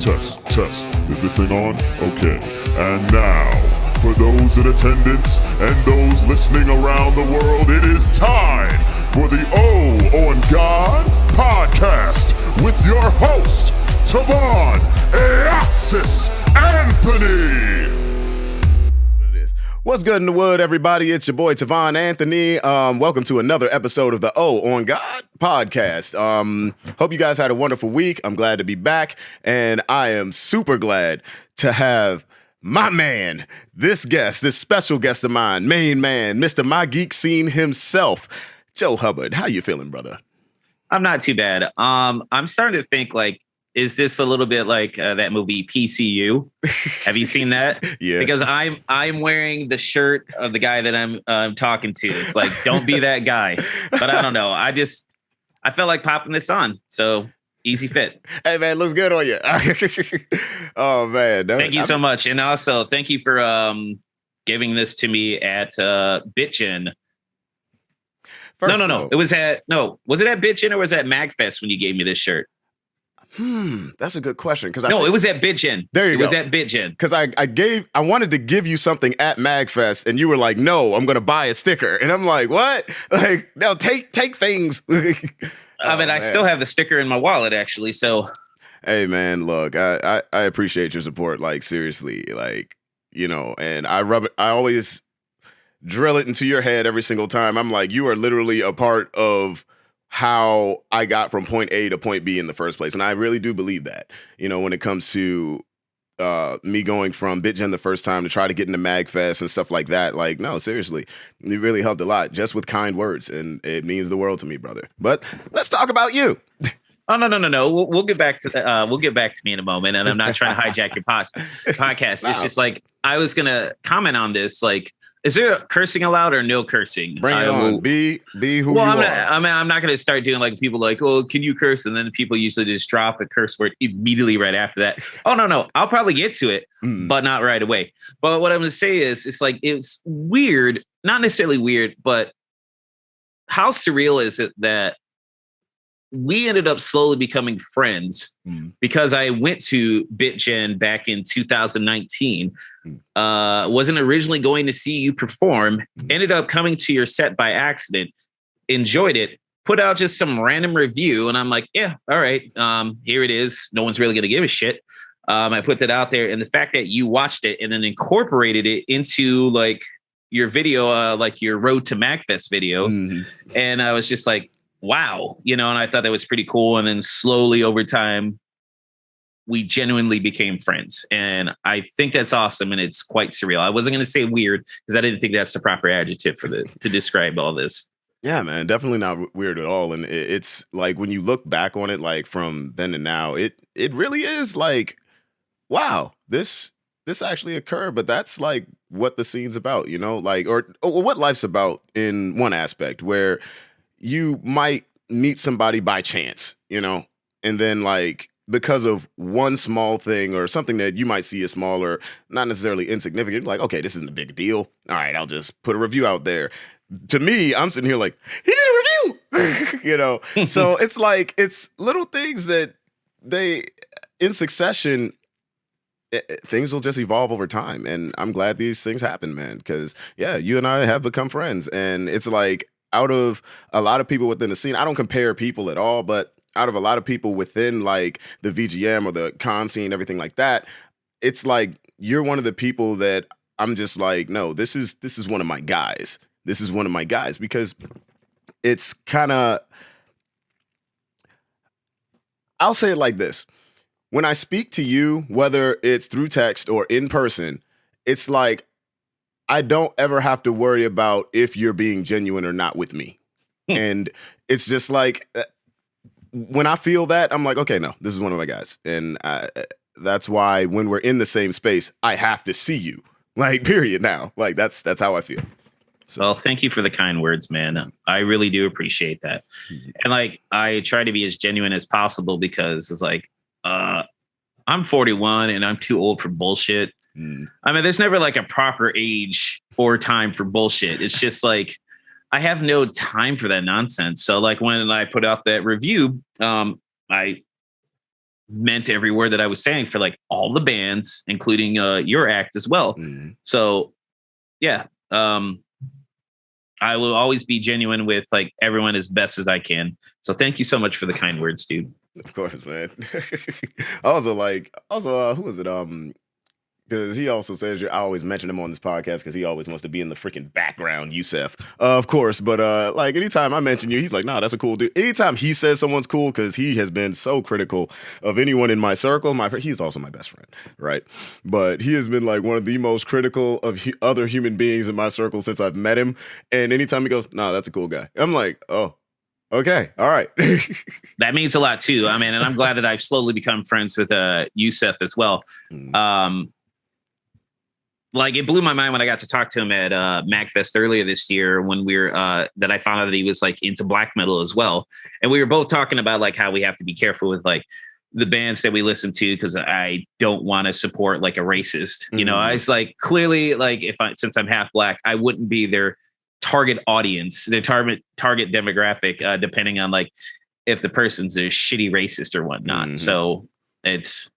Test, test. Is this thing on? Okay. And now, for those in attendance and those listening around the world, it is time for the O on God podcast with your host, Tovaun Anthony. What's good in the wood, everybody? It's your boy, Tovaun Anthony. Welcome to another episode of the O on God podcast. Hope you guys had a wonderful week. I'm glad to be back, and I am super glad to have my man, this special guest of mine, main man, Mr. MiGeekScene himself, Joe Hubbard. How you feeling, brother? I'm not too bad. I'm starting to think, like, is this a little bit like that movie PCU? Have you seen that? Yeah. Because I'm wearing the shirt of the guy that I'm talking to. It's like, don't be that guy. But I don't know. I felt like popping this on. So easy fit. Hey man, looks good on you. Oh man. Thank you so much. And also thank you for giving this to me at BitGen. No. Was it at BitGen or was it at MagFest when you gave me this shirt? That's a good question. It was at BitGen. There you go. It was at BitGen. Because I wanted to give you something at MagFest, and you were like, "No, I'm going to buy a sticker." And I'm like, "What? Like, no, take things." I still have the sticker in my wallet, actually. So, hey, man, look, I appreciate your support. Like, seriously, like, you know, and I always drill it into your head every single time. I'm like, you are literally a part of how I got from point A to point B in the first place. And I really do believe that, you know, when it comes to me going from BitGen the first time to try to get into MagFest and stuff like that. Like, no, seriously, it really helped a lot just with kind words. And it means the world to me, brother. But let's talk about you. Oh, no. We'll get back to we'll get back to me in a moment. And I'm not trying to hijack your podcast. No. It's just like, I was going to comment on this. Like, is there cursing allowed or no cursing? Bring it on. Be who you are. I'm not going to start doing like people like, oh, can you curse? And then people usually just drop a curse word immediately right after that. Oh, no. I'll probably get to it, but not right away. But what I'm going to say is, it's like, it's weird, not necessarily weird, but how surreal is it that we ended up slowly becoming friends because I went to BitGen back in 2019. Wasn't originally going to see you perform, ended up coming to your set by accident, enjoyed it, put out just some random review. And I'm like, yeah, all right, here it is. No one's really going to give a shit. I put that out there. And the fact that you watched it and then incorporated it into like your video, like your Road to MagFest videos. And I was just like, wow, you know, and I thought that was pretty cool. And then slowly over time, we genuinely became friends. And I think that's awesome. And it's quite surreal. I wasn't going to say weird because I didn't think that's the proper adjective to describe all this. Yeah, man, definitely not weird at all. And it's like, when you look back on it, like from then to now, it really is like, wow, this actually occurred. But that's like what the scene's about, you know, like, or what life's about in one aspect, where you might meet somebody by chance, you know, and then like because of one small thing or something that you might see as small or not necessarily insignificant, like, okay, this isn't a big deal. All right, I'll just put a review out there. To me, I'm sitting here like, he did a review, you know? So it's like, it's little things that in succession, things will just evolve over time. And I'm glad these things happen, man, because yeah, you and I have become friends. And it's like, out of a lot of people within the scene, I don't compare people at all, but out of a lot of people within like the VGM or the con scene, everything like that, it's like you're one of the people that I'm just like, no, this is one of my guys. This is one of my guys, because it's kind of, I'll say it like this. When I speak to you, whether it's through text or in person, it's like, I don't ever have to worry about if you're being genuine or not with me. And it's just like, when I feel that, I'm like, okay, no, this is one of my guys. And that's why when we're in the same space, I have to see you, like, period now. Like, that's how I feel. So. Well, thank you for the kind words, man. I really do appreciate that. And like, I try to be as genuine as possible because it's like, I'm 41 and I'm too old for bullshit. I mean, there's never like a proper age or time for bullshit. It's just like, I have no time for that nonsense. So like when I put out that review, I meant every word that I was saying for like all the bands, including your act as well. So yeah, I will always be genuine with like everyone as best as I can. So thank you so much for the kind words, dude. Of course, man. Who was it? Because he also says I always mention him on this podcast because he always wants to be in the freaking background, Yusef, of course. But like anytime I mention you, he's like, "Nah, that's a cool dude." Anytime he says someone's cool, because he has been so critical of anyone in my circle. He's also my best friend, right? But he has been like one of the most critical of other human beings in my circle since I've met him. And anytime he goes, "Nah, that's a cool guy," I'm like, "Oh, okay, all right." That means a lot too. I mean, and I'm glad that I've slowly become friends with Yusef as well. Like it blew my mind when I got to talk to him at MagFest earlier this year when we were that I found out that he was like into black metal as well. And we were both talking about like how we have to be careful with like the bands that we listen to, because I don't want to support like a racist. You know, I was like, clearly, like since I'm half black, I wouldn't be their target audience, their target demographic, depending on like if the person's a shitty racist or whatnot. So it's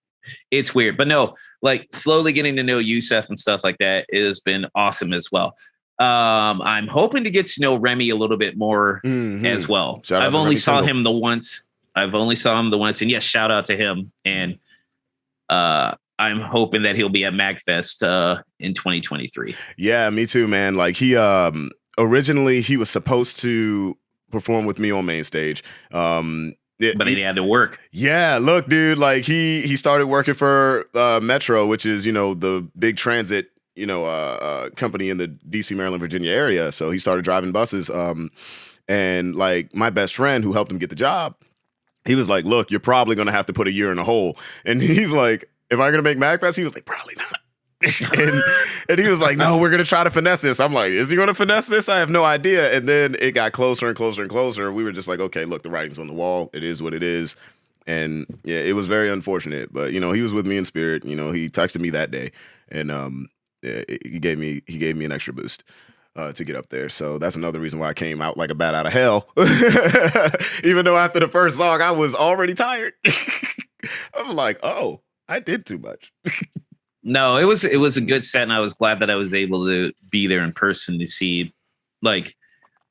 weird, but no. Like slowly getting to know Yusef and stuff like that has been awesome as well. I'm hoping to get to know Remy a little bit more as well. I've only saw him the once. And yes, shout out to him. And I'm hoping that he'll be at MagFest in 2023. Yeah, me too, man. Like he originally he was supposed to perform with me on main stage. But he had to work. Yeah, look, dude, like he started working for Metro, which is, the big transit, company in the DC, Maryland, Virginia area. So he started driving buses. And like my best friend who helped him get the job, he was like, "Look, you're probably going to have to put a year in a hole." And he's like, "Am I going to make MagFest?" He was like, "Probably not." and he was like, "No, we're gonna try to finesse this." I'm like, "Is he gonna finesse this? I have no idea." And then it got closer and closer and closer. We were just like, "Okay, look, the writing's on the wall. It is what it is." And yeah, it was very unfortunate, but he was with me in spirit. He texted me that day, and yeah, he gave me an extra boost to get up there. So that's another reason why I came out like a bat out of hell. Even though after the first song I was already tired. I'm like, "Oh, I did too much." No, it was a good set, and I was glad that I was able to be there in person to see, like,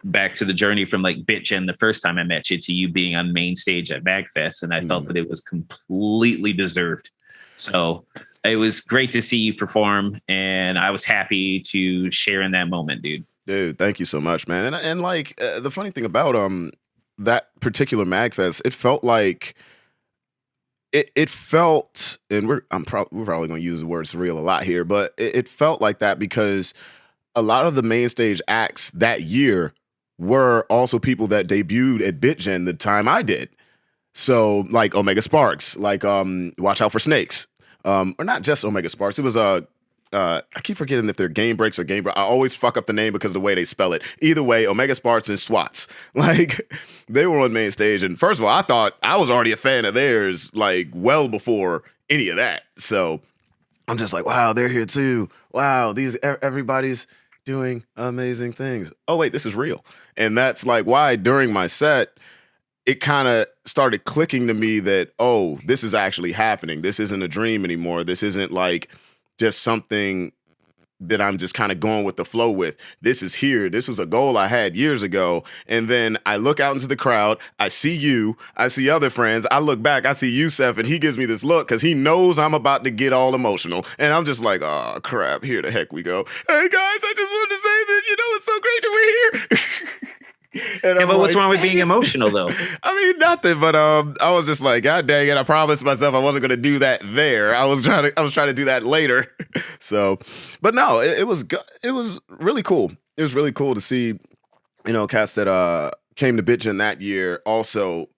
back to the journey from like BitGen the first time I met you to you being on main stage at MagFest, and I felt that it was completely deserved. So it was great to see you perform, and I was happy to share in that moment, dude. Dude, thank you so much, man. And like the funny thing about that particular MagFest, it felt like. It felt, and we're probably going to use the word surreal a lot here, but it felt like that because a lot of the main stage acts that year were also people that debuted at BitGen the time I did. So like Omega Sparks, like Watch Out for Snakes, or not just Omega Sparks. It was I keep forgetting if they're Game Breaks or Game Break. I always fuck up the name because of the way they spell it. Either way, Omega Sparks and SWATs. Like, they were on main stage. And first of all, I thought I was already a fan of theirs, like, well before any of that. So I'm just like, wow, they're here too. Wow, everybody's doing amazing things. Oh, wait, this is real. And that's like why during my set, it kind of started clicking to me that, oh, this is actually happening. This isn't a dream anymore. This isn't like just something that I'm just kind of going with the flow with. This is here. This was a goal I had years ago. And then I look out into the crowd. I see you. I see other friends. I look back. I see Yusef, and he gives me this look because he knows I'm about to get all emotional. And I'm just like, oh, crap. Here the heck we go. Hey, guys, I just wanted to say that, it's so great that we're here. Yeah, but what's wrong with being emotional, though? I mean, nothing. But I was just like, God dang it! I promised myself I wasn't going to do that there. I was trying to do that later. So, but no, it was really cool. It was really cool to see, cats that came to BitGen that year also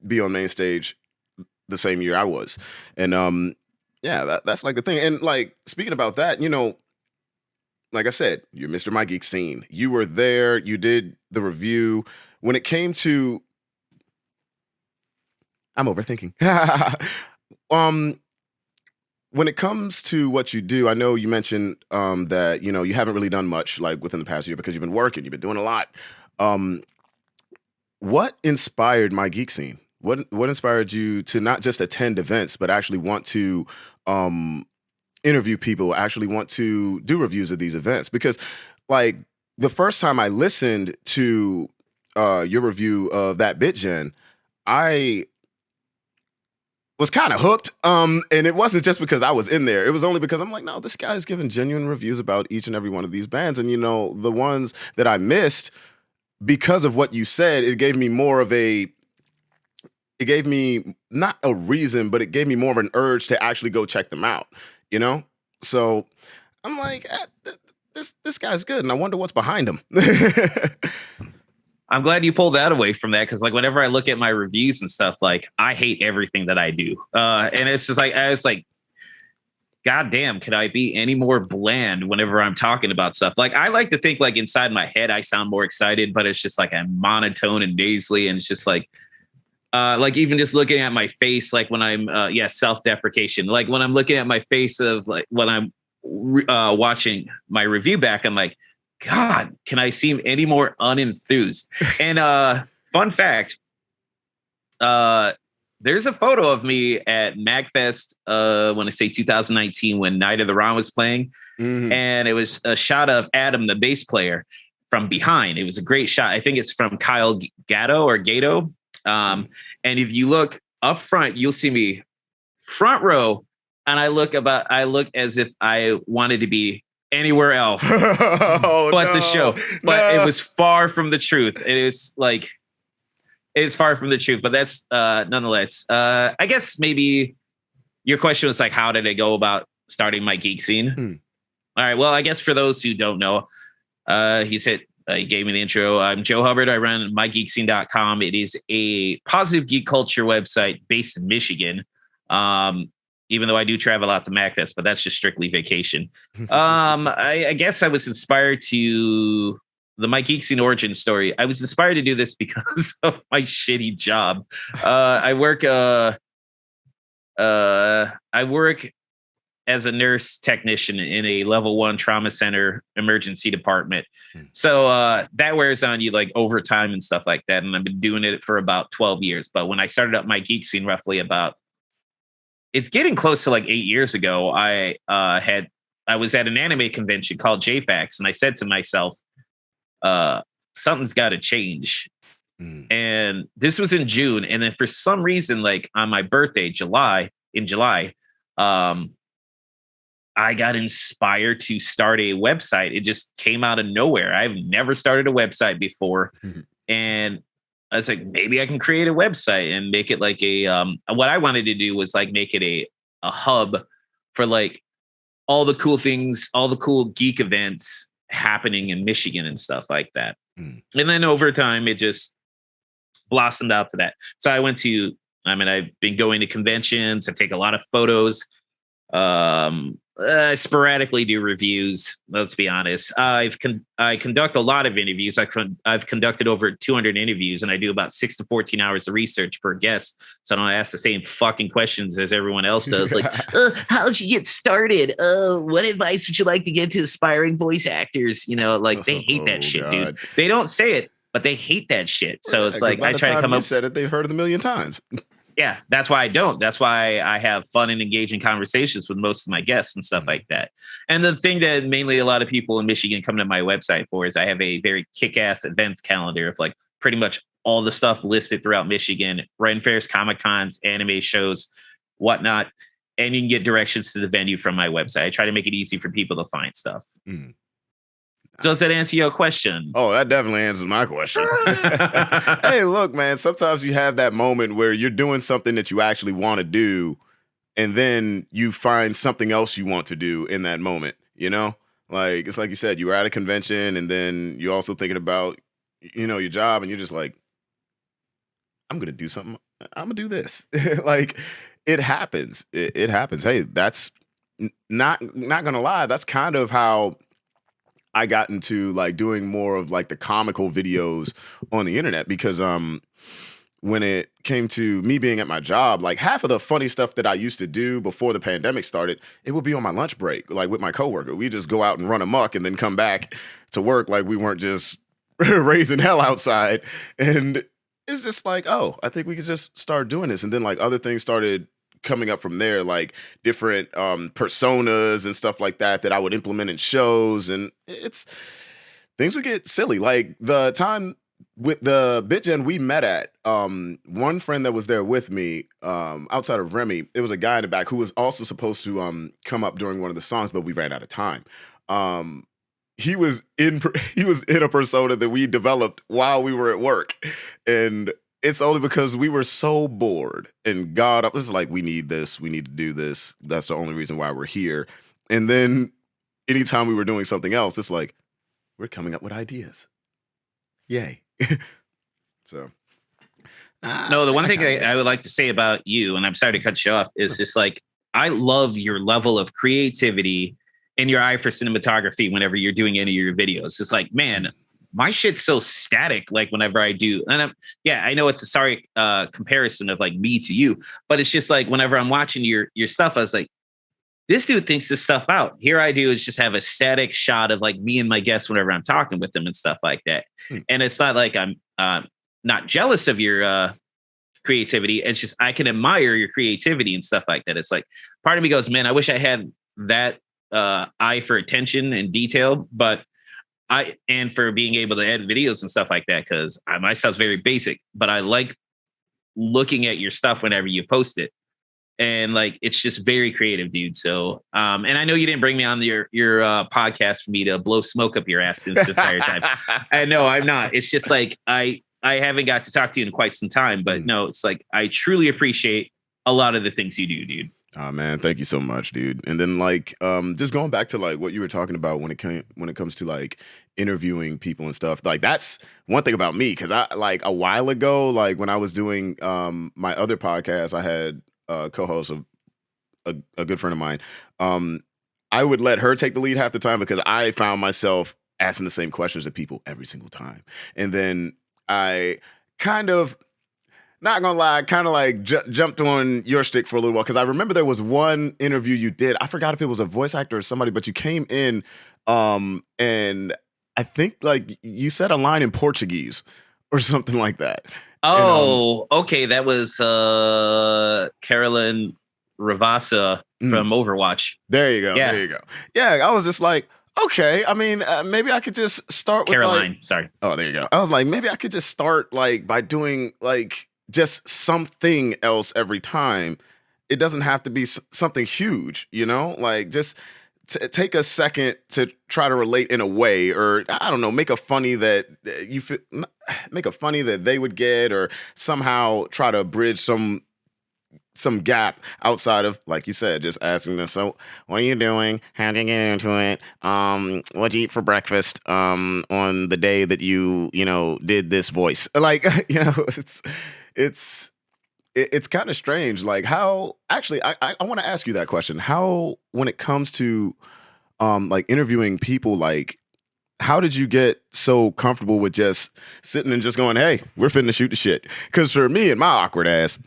be on main stage the same year I was, and yeah, that's like the thing. And like speaking about that, like I said, you're Mr. MiGeekScene. You were there. You did the review. When it came to, I'm overthinking. When it comes to what you do, I know you mentioned that you haven't really done much like within the past year because you've been working. You've been doing a lot. What inspired MiGeekScene? What inspired you to not just attend events, but actually want to interview people, actually want to do reviews of these events? Because like the first time I listened to your review of that BitGen, I was kind of hooked. And it wasn't just because I was in there. It was only because I'm like, no, this guy's giving genuine reviews about each and every one of these bands. And, you know, the ones that I missed, because of what you said, it gave me not a reason, but it gave me more of an urge to actually go check them out, you know? So I'm like, this guy's good. And I wonder what's behind him. I'm glad you pulled that away from that, because like whenever I look at my reviews and stuff, like I hate everything that I do, and it's just like I was like, God damn, can I be any more bland whenever I'm talking about stuff? Like I like to think like inside my head I sound more excited, but it's just like I'm monotone and nasally, and it's just like even just looking at my face, like when I'm self-deprecation, like when I'm looking at my face of like when I'm watching my review back, I'm like, God, can I seem any more unenthused? And fun fact, there's a photo of me at MagFest, when I say 2019, when Night of the Round was playing. Mm-hmm. And it was a shot of Adam, the bass player, from behind. It was a great shot. I think it's from Kyle Gato. And if you look up front, you'll see me front row. And I look as if I wanted to be anywhere else but the show. But it was far from the truth. It's far from the truth, but that's nonetheless. I guess maybe your question was like, how did I go about starting MiGeekScene? All right. Well, I guess for those who don't know, he gave me the intro. I'm Joe Hubbard. I run MiGeekScene.com. It is a positive geek culture website based in Michigan. Even though I do travel out to MagFest, but that's just strictly vacation. I guess I was inspired to the MiGeekScene origin story. I was inspired to do this because of my shitty job. I work as a nurse technician in a level 1 trauma center emergency department. So that wears on you like overtime and stuff like that. And I've been doing it for about 12 years. But when I started up MiGeekScene roughly it's getting close to like 8 years ago, I was at an anime convention called JFAX, and I said to myself, something's got to change. And this was in June. And then for some reason, like on my birthday, July, I got inspired to start a website. It just came out of nowhere. I've never started a website before. And I was like, maybe I can create a website and make it like what I wanted to do was like make it a hub for like all the cool things, all the cool geek events happening in Michigan and stuff like that. And then over time, it just blossomed out to that. So I've been going to conventions. I take a lot of photos. I sporadically do reviews. Let's be honest. I conduct a lot of interviews. I've conducted over 200 interviews, and I do about 6 to 14 hours of research per guest. So I don't ask the same fucking questions as everyone else does. Like, how'd you get started? What advice would you like to give to aspiring voice actors? You know, like they hate that shit, dude. They don't say it, but they hate that shit. So it's like I try to come up. Said it, they've heard it a million times. Yeah, that's why I don't. That's why I have fun and engaging conversations with most of my guests and stuff like that. And the thing that mainly a lot of people in Michigan come to my website for is I have a very kick-ass events calendar of like pretty much all the stuff listed throughout Michigan, Ren Fairs, Comic Cons, anime shows, whatnot. And you can get directions to the venue from my website. I try to make it easy for people to find stuff. Does that answer your question? Oh, that definitely answers my question. Hey, look, man, sometimes you have that moment where you're doing something that you actually want to do, and then you find something else you want to do in that moment, you know? Like, it's like you said, you were at a convention, and then you're also thinking about, you know, your job, and you're just like, I'm going to do something. I'm going to do this. Like, it happens. It happens. Hey, that's not going to lie. That's kind of how I got into like doing more of like the comical videos on the internet, because when it came to me being at my job, like half of the funny stuff that I used to do before the pandemic started, it would be on my lunch break, like with my coworker. We just go out and run amok and then come back to work like we weren't just raising hell outside. And it's just like, oh, I think we could just start doing this. And then like other things started coming up from there, like different personas and stuff like that I would implement in shows. And it's things would get silly. Like the time with the BitGen we met at, one friend that was there with me, outside of Remy, it was a guy in the back who was also supposed to come up during one of the songs, but we ran out of time. He was in a persona that we developed while we were at work, and it's only because we were so bored. And God, it was like, we need this, we need to do this. That's the only reason why we're here. And then anytime we were doing something else, it's like we're coming up with ideas. Yay! So, no, the one thing I would like to say about you, and I'm sorry to cut you off, is just like I love your level of creativity and your eye for cinematography whenever you're doing any of your videos. It's like, man, my shit's so static. Like whenever I do, and I know it's a sorry comparison of like me to you, but it's just like whenever I'm watching your stuff, I was like, this dude thinks this stuff out. Here I do is just have a static shot of like me and my guests whenever I'm talking with them and stuff like that. And it's not like I'm not jealous of your creativity. It's just I can admire your creativity and stuff like that. It's like part of me goes, man, I wish I had that eye for attention and detail, and for being able to edit videos and stuff like that, because my stuff's very basic, but I like looking at your stuff whenever you post it. And like, it's just very creative, dude. So, and I know you didn't bring me on your podcast for me to blow smoke up your ass this entire time. I know I'm not. It's just like, I haven't got to talk to you in quite some time, but no, it's like, I truly appreciate a lot of the things you do, dude. Oh man, thank you so much, dude. And then like just going back to like what you were talking about when it comes to like interviewing people and stuff. Like that's one thing about me, because I like a while ago, like when I was doing my other podcast, I had a co-host of a good friend of mine. I would let her take the lead half the time because I found myself asking the same questions to people every single time. And then I kind of, not gonna lie, kind of like jumped on your stick for a little while, because I remember there was one interview you did. I forgot if it was a voice actor or somebody, but you came in and I think like you said a line in Portuguese or something like that. Oh, and, okay. That was Carolyn Ravassa from Overwatch. There you go. Yeah. There you go. Yeah, I was just like, okay, I mean, maybe I could just start with Caroline. Like, sorry. Oh, there you go. I was like, maybe I could just start like by doing like just something else every time. It doesn't have to be something huge, you know? Like just take a second to try to relate in a way, or I don't know, make a funny that they would get, or somehow try to bridge some gap outside of, like you said, just asking them, so what are you doing? How did you get into it? What'd you eat for breakfast on the day that you did this voice? Like, it's kind of strange. Like how, actually, I want to ask you that question. How, when it comes to like interviewing people, like how did you get so comfortable with just sitting and just going, hey, we're finna shoot the shit? Because for me and my awkward ass,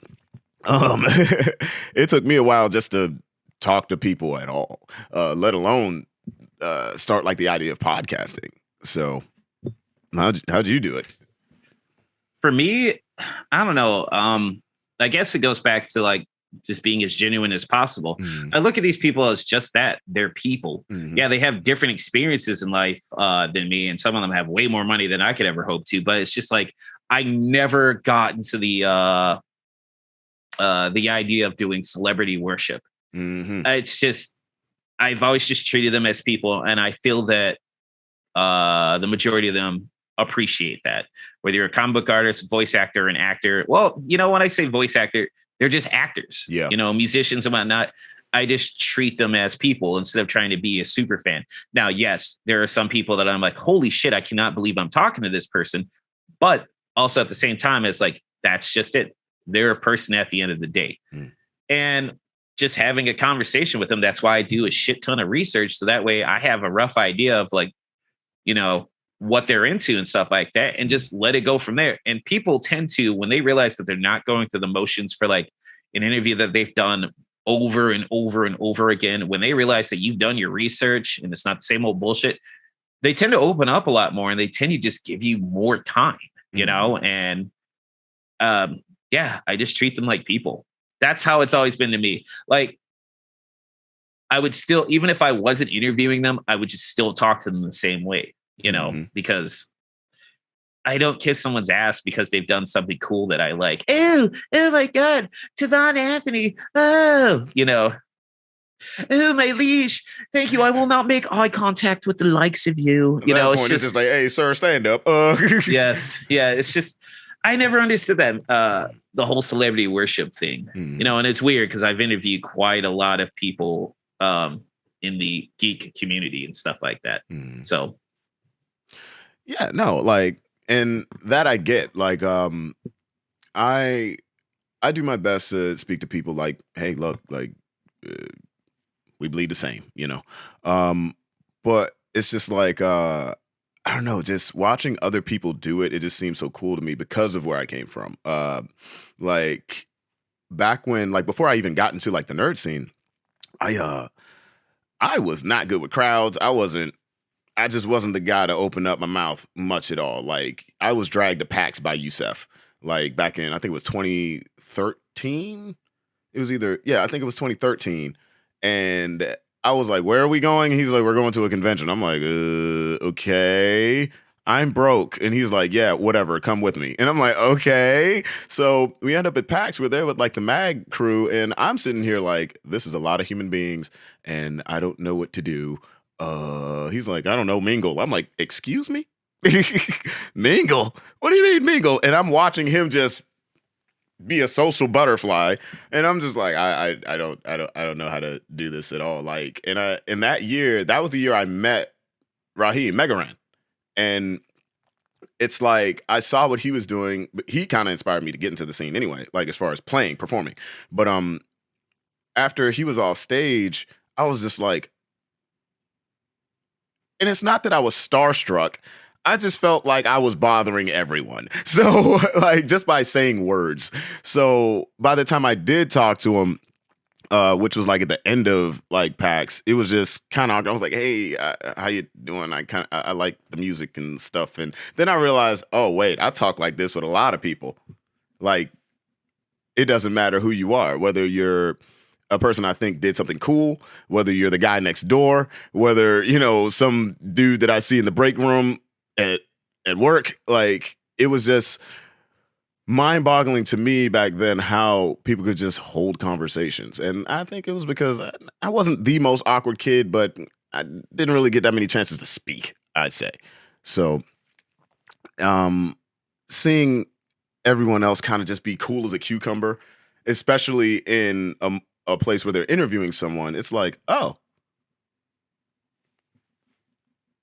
it took me a while just to talk to people at all, let alone start like the idea of podcasting. So how'd you do it? For me, I don't know. I guess it goes back to like just being as genuine as possible. I look at these people as just that. They're people. Yeah, they have different experiences in life than me, and some of them have way more money than I could ever hope to. But it's just like I never got into the idea of doing celebrity worship. It's just, I've always just treated them as people. And I feel that the majority of them appreciate that. Whether you're a comic book artist, voice actor, an actor. Well, when I say voice actor, they're just actors, musicians and whatnot. I just treat them as people instead of trying to be a super fan. Now, yes, there are some people that I'm like, holy shit, I cannot believe I'm talking to this person. But also at the same time, it's like, that's just it. They're a person at the end of the day. And just having a conversation with them, that's why I do a shit ton of research. So that way I have a rough idea of like, what they're into and stuff like that, and just let it go from there. And people tend to, when they realize that they're not going through the motions for like an interview that they've done over and over and over again, when they realize that you've done your research and it's not the same old bullshit, they tend to open up a lot more, and they tend to just give you more time, and yeah, I just treat them like people. That's how it's always been to me. Like, I would still, even if I wasn't interviewing them, I would just still talk to them the same way, because I don't kiss someone's ass because they've done something cool that I like. Oh my God, Tovaun Anthony. Oh, oh, my leash. Thank you. I will not make eye contact with the likes of you. It's just like, hey, sir, stand up. Yes. Yeah. It's just, I never understood that, the whole celebrity worship thing, and it's weird because I've interviewed quite a lot of people in the geek community and stuff like that. So. Yeah, no, like, and that I get, like, I do my best to speak to people like, hey, look, like, we bleed the same, but it's just like, I don't know, just watching other people do it, it just seems so cool to me because of where I came from. Like back when, like before I even got into like the nerd scene, I was not good with crowds. I just wasn't the guy to open up my mouth much at all. Like I was dragged to PAX by Youssef, like back in, I think it was 2013. It was I think it was 2013. And I was like, where are we going? He's like, we're going to a convention. I'm like, okay, I'm broke. And he's like, yeah, whatever, come with me. And I'm like, okay. So we end up at PAX. We're there with like the MAG crew. And I'm sitting here like, this is a lot of human beings and I don't know what to do. He's like, I don't know, mingle. I'm like, excuse me? Mingle? What do you mean mingle? And I'm watching him just be a social butterfly, and I'm just like, I don't know how to do this at all. Like, and in that year, that was the year I met Raheem Megaran, and it's like I saw what he was doing, but he kind of inspired me to get into the scene anyway. Like as far as performing, but after he was off stage, I was just like, and it's not that I was starstruck. I just felt like I was bothering everyone. So like just by saying words. So by the time I did talk to him, which was like at the end of like PAX, it was just kind of, I was like, hey, how you doing? I like the music and stuff. And then I realized, oh wait, I talk like this with a lot of people. Like it doesn't matter who you are, whether you're a person I think did something cool, whether you're the guy next door, whether, some dude that I see in the break room at work. Like it was just mind-boggling to me back then how people could just hold conversations. And I think it was because I wasn't the most awkward kid, but I didn't really get that many chances to speak, I'd say. So seeing everyone else kind of just be cool as a cucumber, especially in a place where they're interviewing someone, it's like, oh,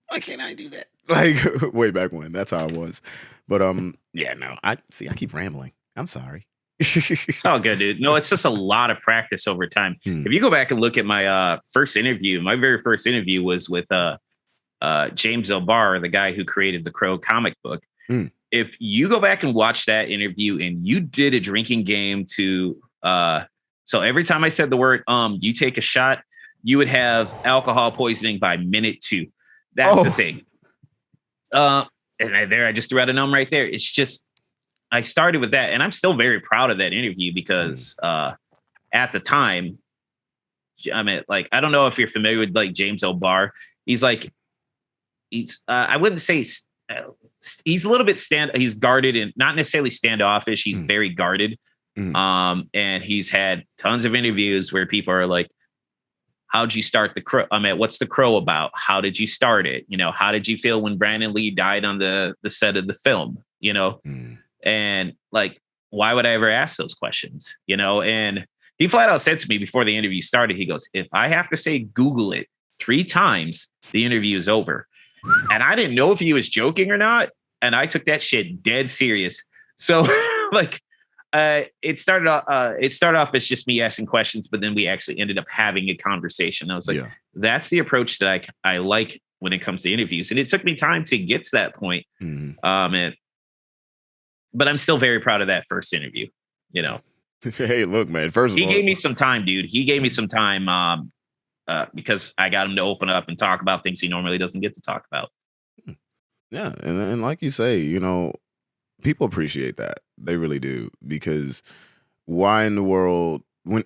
why can't I do that? Like way back when, that's how I was. But yeah, no, I keep rambling. I'm sorry. It's all good, dude. No, it's just a lot of practice over time. If you go back and look at my first interview, my very first interview was with James O'Barr, the guy who created the Crow comic book. If you go back and watch that interview and you did a drinking game to so every time I said the word you take a shot, you would have alcohol poisoning by minute 2. That's the thing. And I just threw out a number right there. It's just, I started with that, and I'm still very proud of that interview because at the time, I mean, like, I don't know if you're familiar with like James O'Barr. He's I wouldn't say he's a little bit he's guarded and not necessarily standoffish. He's very guarded. And he's had tons of interviews where people are like, how'd you start the Crow? I mean, what's the Crow about? How did you start it? How did you feel when Brandon Lee died on the set of the film? And like, why would I ever ask those questions? And he flat out said to me before the interview started, he goes, if I have to say Google it 3 times, the interview is over. And I didn't know if he was joking or not. And I took that shit dead serious. So like, it started off as just me asking questions, but then we actually ended up having a conversation. I was like, that's the approach that I like when it comes to interviews. And it took me time to get to that point. But I'm still very proud of that first interview, Hey, look, man, first of all, he gave me some time, dude. He gave me some time because I got him to open up and talk about things he normally doesn't get to talk about. Yeah. And like you say, people appreciate that. They really do, because why in the world, when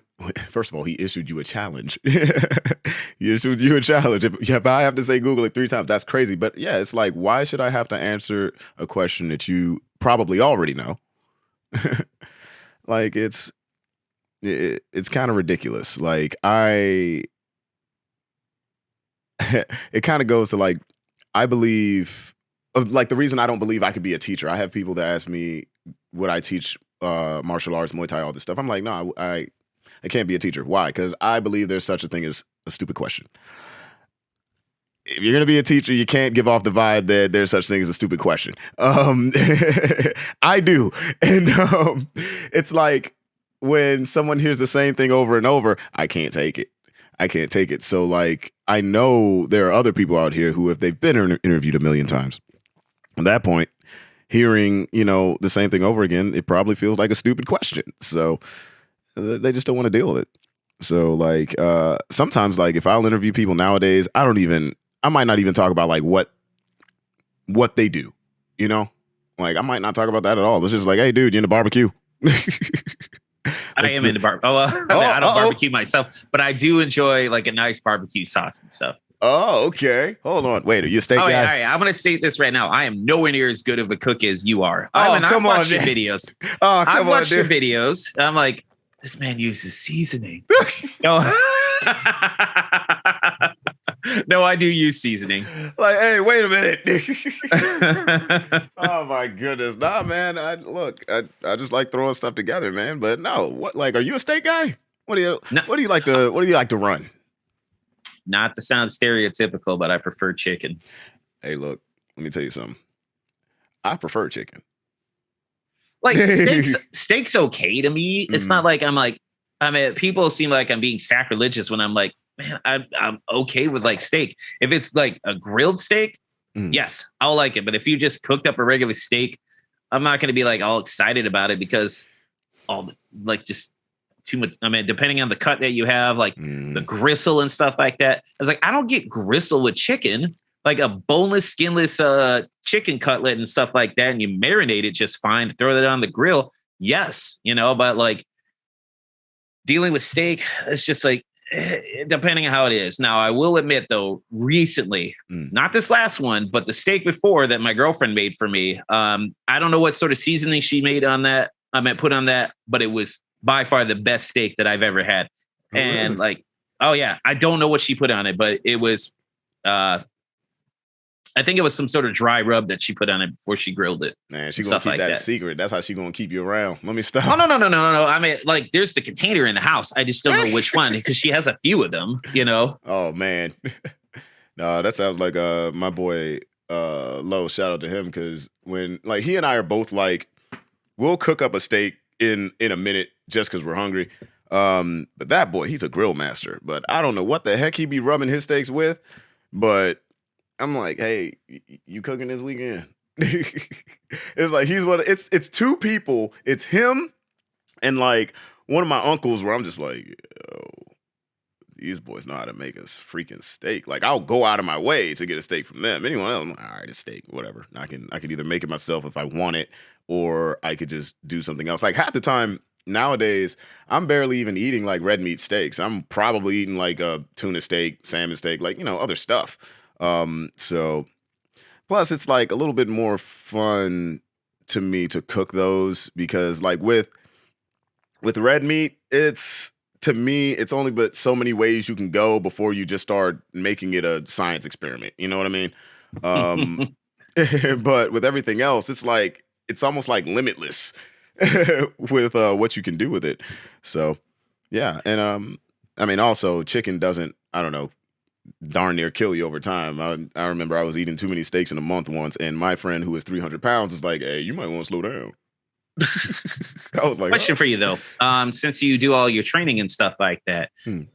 first of all, he issued you a challenge. He issued you a challenge. If I have to say Google it 3 times, that's crazy. But yeah, it's like, why should I have to answer a question that you probably already know? Like, it's kind of ridiculous. Like, it kind of goes to like, I believe, like, the reason I don't believe I could be a teacher. I have people that ask me, would I teach martial arts, Muay Thai, all this stuff? I'm like, no, I can't be a teacher. Why? Because I believe there's such a thing as a stupid question. If you're going to be a teacher, you can't give off the vibe that there's such thing as a stupid question. I do. And it's like, when someone hears the same thing over and over, I can't take it. I can't take it. So, like, I know there are other people out here who, if they've been interviewed a million times, at that point, hearing, the same thing over again, it probably feels like a stupid question. So they just don't want to deal with it. So, like, sometimes, like, if I'll interview people nowadays, I might not even talk about, like, what they do, Like, I might not talk about that at all. It's just like, hey, dude, you into barbecue? I am into barbecue. I don't barbecue myself, but I do enjoy like a nice barbecue sauce and stuff. Oh, okay. Hold on. Wait, are you a steak guy? All right. I'm going to say this right now. I am nowhere near as good of a cook as you are. I've watched your videos. I've watched your videos. I'm like, this man uses seasoning. No. No, I do use seasoning. Like, hey, wait a minute. Oh my goodness. Nah, man. I just like throwing stuff together, man. But no, what, like, are you a steak guy? What do you like to run? Not to sound stereotypical, but I prefer chicken. Hey, look, let me tell you something. I prefer chicken. Like, steak's okay to me. It's not like people seem like I'm being sacrilegious when I'm like, man, I'm okay with like steak. If it's like a grilled steak, yes, I'll like it. But if you just cooked up a regular steak, I'm not going to be like all excited about it because just too much. I mean, depending on the cut that you have, like the gristle and stuff like that. I was like, I don't get gristle with chicken, like a boneless, skinless chicken cutlet and stuff like that. And you marinate it just fine, throw that on the grill. Yes, but like dealing with steak, it's just like, depending on how it is. Now, I will admit, though, recently, not this last one, but the steak before that my girlfriend made for me, I don't know what sort of seasoning she made on that. Put on that, but it was by far the best steak that I've ever had. And like, oh yeah, I don't know what she put on it, but it was, I think it was some sort of dry rub that she put on it before she grilled it. Man, she's going to keep that a secret. That's how she's going to keep you around. Let me stop. Oh, no. I mean, like, there's the container in the house. I just don't know which one because she has a few of them, Oh, man. No, that sounds like my boy Lo. Shout out to him, because when, like, he and I are both like, we'll cook up a steak in a minute just because we're hungry. But that boy, he's a grill master. But I don't know what the heck he be rubbing his steaks with, but I'm like, hey, you cooking this weekend? It's like it's 2 people. It's him and like one of my uncles, where I'm just like, yo, these boys know how to make a freaking steak. Like, I'll go out of my way to get a steak from them. Anyone else, all right, a steak, whatever. I could either make it myself if I want it, or I could just do something else. Like, half the time nowadays, I'm barely even eating like red meat steaks. I'm probably eating like a tuna steak, salmon steak, like, other stuff. So plus it's like a little bit more fun to me to cook those, because like with red meat, to me, it's only but so many ways you can go before you just start making it a science experiment. You know what I mean? But with everything else, it's like, it's almost like limitless with what you can do with it. So yeah. And I mean, also chicken doesn't, I don't know, darn near kill you over time. I remember I was eating too many steaks in a month once, and my friend who is 300 pounds was like, hey, you might want to slow down. I was like, question for you though. Since you do all your training and stuff like that, do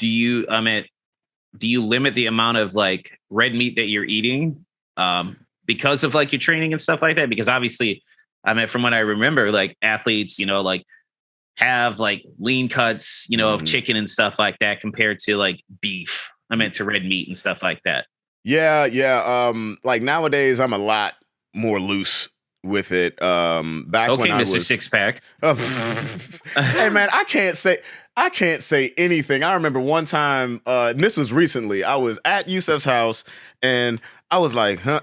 you limit the amount of like red meat that you're eating because of like your training and stuff like that? Because obviously, from what I remember, like athletes, like have like lean cuts, of chicken and stuff like that compared to like beef. To red meat and stuff like that. Yeah. Like nowadays, I'm a lot more loose with it. Back Okay, when I Mr. was Six Pack. Hey man, I can't say anything. I remember one time, and this was recently. I was at Yusef's house, and I was like, "Huh."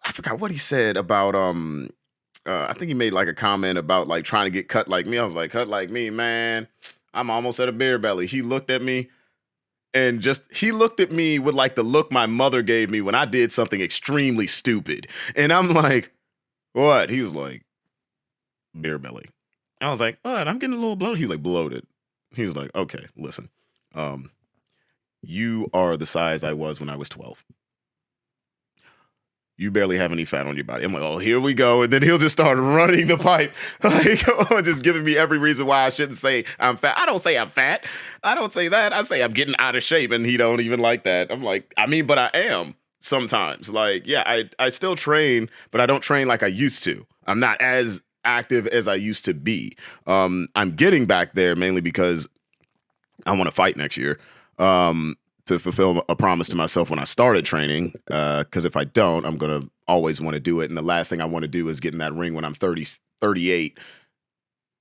I forgot what he said about I think he made like a comment about like trying to get cut like me. I was like, "Cut like me, man. I'm almost at a beer belly." He looked at me and he looked at me with like the look my mother gave me when I did something extremely stupid. And I'm like, "What?" He was like, "Beer belly." I was like, "What? I'm getting a little bloated." He was like, "Bloated." He was like, "Okay, listen. You are the size I was when I was 12. You barely have any fat on your body." I'm like, "Oh, here we go." And then he'll just start running the pipe, like, just giving me every reason why I shouldn't say I'm fat. I don't say I'm fat. I don't say that. I say I'm getting out of shape, and he don't even like that. I'm like, but I am sometimes. Like, yeah, I still train, but I don't train like I used to. I'm not as active as I used to be. I'm getting back there mainly because I want to fight next year. To fulfill a promise to myself when I started training, because if I don't, I'm going to always want to do it. And the last thing I want to do is get in that ring when I'm 38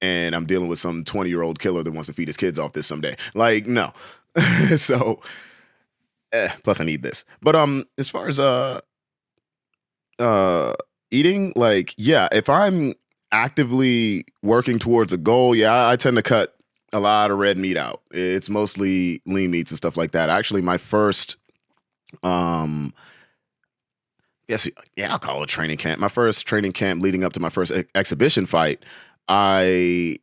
and I'm dealing with some 20-year-old killer that wants to feed his kids off this someday. Like, no. So, plus I need this. But as far as eating, like, yeah, if I'm actively working towards a goal, yeah, I tend to cut a lot of red meat out. It's mostly lean meats and stuff like that. Actually, my first, I'll call it training camp. My first training camp leading up to my first exhibition fight, I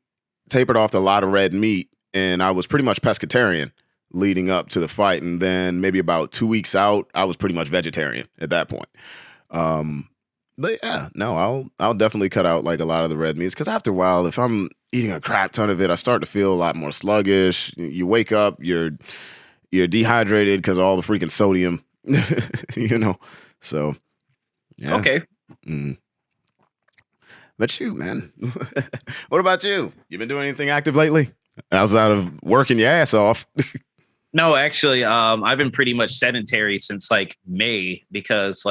tapered off a lot of red meat, and I was pretty much pescatarian leading up to the fight. And then maybe about 2 weeks out, I was pretty much vegetarian at that point. But yeah, no, I'll definitely cut out like a lot of the red meats because after a while, if I'm eating a crap ton of it, I start to feel a lot more sluggish. You wake up, you're dehydrated because of all the freaking sodium, So, yeah. Okay. But you, man, what about you? You been doing anything active lately outside of working your ass off? No, actually, I've been pretty much sedentary since like May because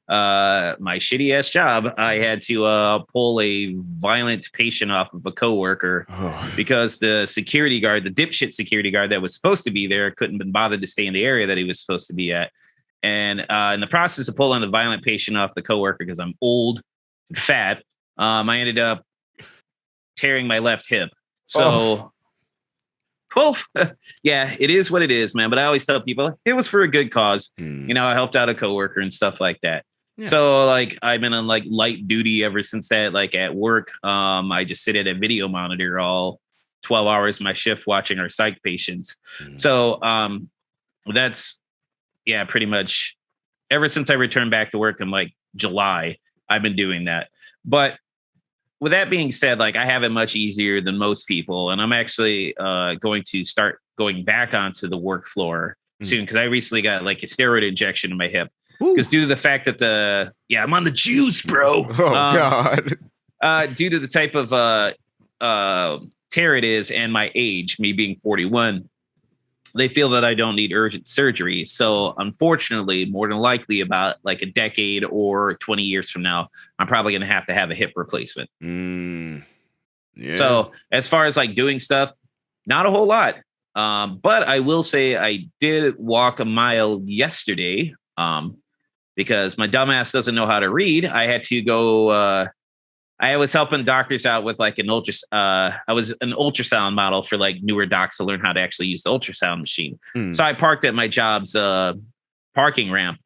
my shitty ass job, I had to pull a violent patient off of a coworker because the security guard, the dipshit security guard that was supposed to be there, couldn't been bothered to stay in the area that he was supposed to be at. And in the process of pulling the violent patient off the coworker, because I'm old and fat, I ended up tearing my left hip. So, yeah, it is what it is, man. But I always tell people it was for a good cause. I helped out a coworker and stuff like that. Yeah. So like I've been on like light duty ever since that. Like at work, I just sit at a video monitor all 12 hours of my shift watching our psych patients. So that's pretty much ever since I returned back to work in like July, I've been doing that. But with that being said, like I have it much easier than most people, and I'm actually going to start going back onto the work floor soon because I recently got like a steroid injection in my hip. Because due to the fact that I'm on the juice, bro. God. Due to the type of tear it is and my age, me being 41, they feel that I don't need urgent surgery. So unfortunately, more than likely about like a decade or 20 years from now, I'm probably going to have a hip replacement. Yeah. So as far as like doing stuff, not a whole lot. But I will say I did walk a mile yesterday. Because my dumbass doesn't know how to read, I had to go. I was helping doctors out with like I was an ultrasound model for like newer docs to learn how to actually use the ultrasound machine. So I parked at my job's parking ramp,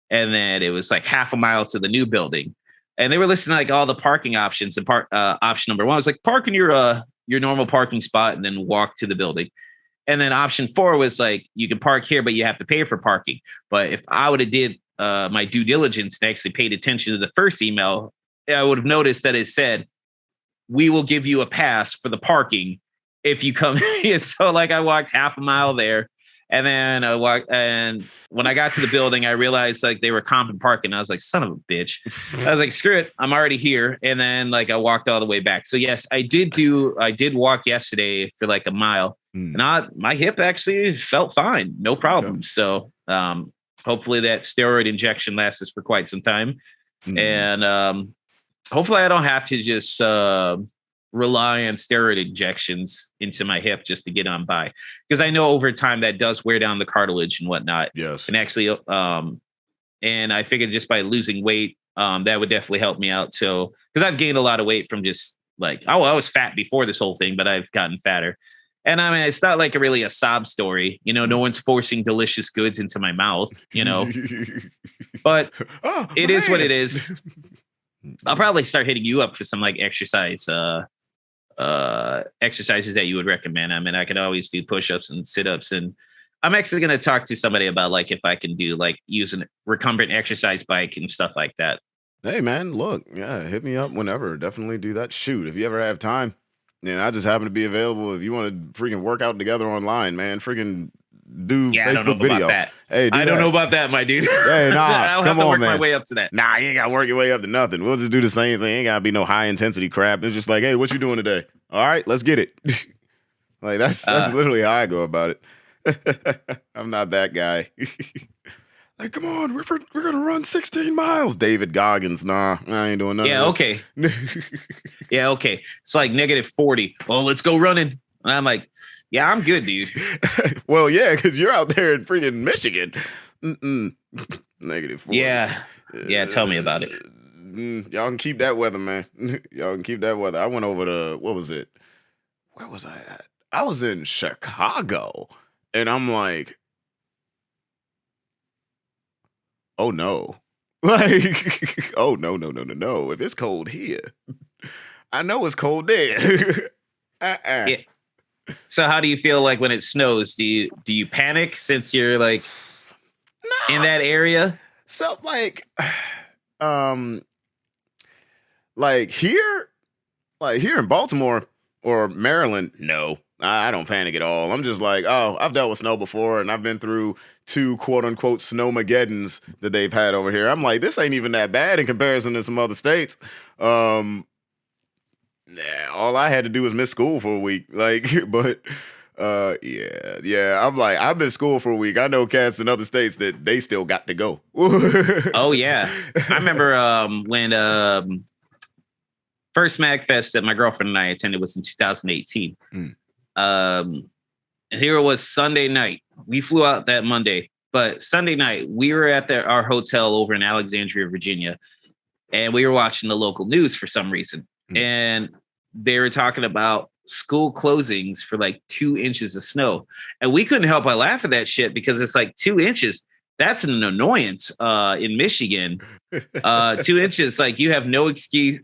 and then it was like half a mile to the new building, and they were listing like all the parking options. And option number 1 was like park in your normal parking spot and then walk to the building. And then option 4 was like, you can park here, but you have to pay for parking. But if I would have did my due diligence and actually paid attention to the first email, I would have noticed that it said, we will give you a pass for the parking if you come here. So like I walked half a mile there, and then I walked, and when I got to the building, I realized like they were comping parking. I was like, son of a bitch. I was like, screw it, I'm already here. And then like I walked all the way back. So yes, I did walk yesterday for like a mile. My hip actually felt fine, no problem. Okay. So hopefully that steroid injection lasts for quite some time. And hopefully I don't have to just rely on steroid injections into my hip just to get on by, because I know over time that does wear down the cartilage and whatnot. Yes. And actually, and I figured just by losing weight, that would definitely help me out. So, because I've gained a lot of weight from just like, I was fat before this whole thing, but I've gotten fatter. And I mean, it's not like really a sob story, no one's forcing delicious goods into my mouth, but it is what it is. I'll probably start hitting you up for some like exercises that you would recommend. I mean, I could always do push-ups and sit-ups, and I'm actually going to talk to somebody about like if I can do like use a recumbent exercise bike and stuff like that. Hey man, look, hit me up whenever. Definitely do that. Shoot, if you ever have time. And I just happen to be available if you want to freaking work out together online, man. Freaking do Facebook video. Hey, I don't know about that, my dude. Hey, nah, I'll have to work my way up to that. Nah, you ain't got to work your way up to nothing. We'll just do the same thing. Ain't got to be no high intensity crap. It's just like, hey, what you doing today? All right, let's get it. Like that's literally how I go about it. I'm not that guy. Like, come on, we're gonna run 16 miles. David Goggins, nah, I ain't doing nothing. Yeah, okay. Yeah, okay. It's like -40. Oh, let's go running. And I'm like, yeah, I'm good, dude. Well, yeah, because you're out there in freaking Michigan. -40. Yeah. Tell me about it. Y'all can keep that weather, man. Y'all can keep that weather. I went over to what was it? Where was I at? I was in Chicago, and I'm like, oh no. Like, oh no. If it's cold here, I know it's cold there. Yeah. So how do you feel like when it snows? Do you panic since you're like in that area? So like here in Baltimore or Maryland, no. I don't panic at all. I'm just like, oh, I've dealt with snow before, and I've been through 2 quote-unquote snowmageddons that they've had over here. I'm like, this ain't even that bad in comparison to some other states. All I had to do was miss school for a week. Like, but yeah. I'm like, I've been school for a week. I know cats in other states that they still got to go. Oh yeah, I remember when first MagFest that my girlfriend and I attended was in 2018. And here it was Sunday night. We flew out that Monday, but Sunday night we were at our hotel over in Alexandria, Virginia, and we were watching the local news for some reason. And they were talking about school closings for like 2 inches of snow. And we couldn't help but laugh at that shit because it's like 2 inches. That's an annoyance in Michigan. 2 inches, like you have no excuse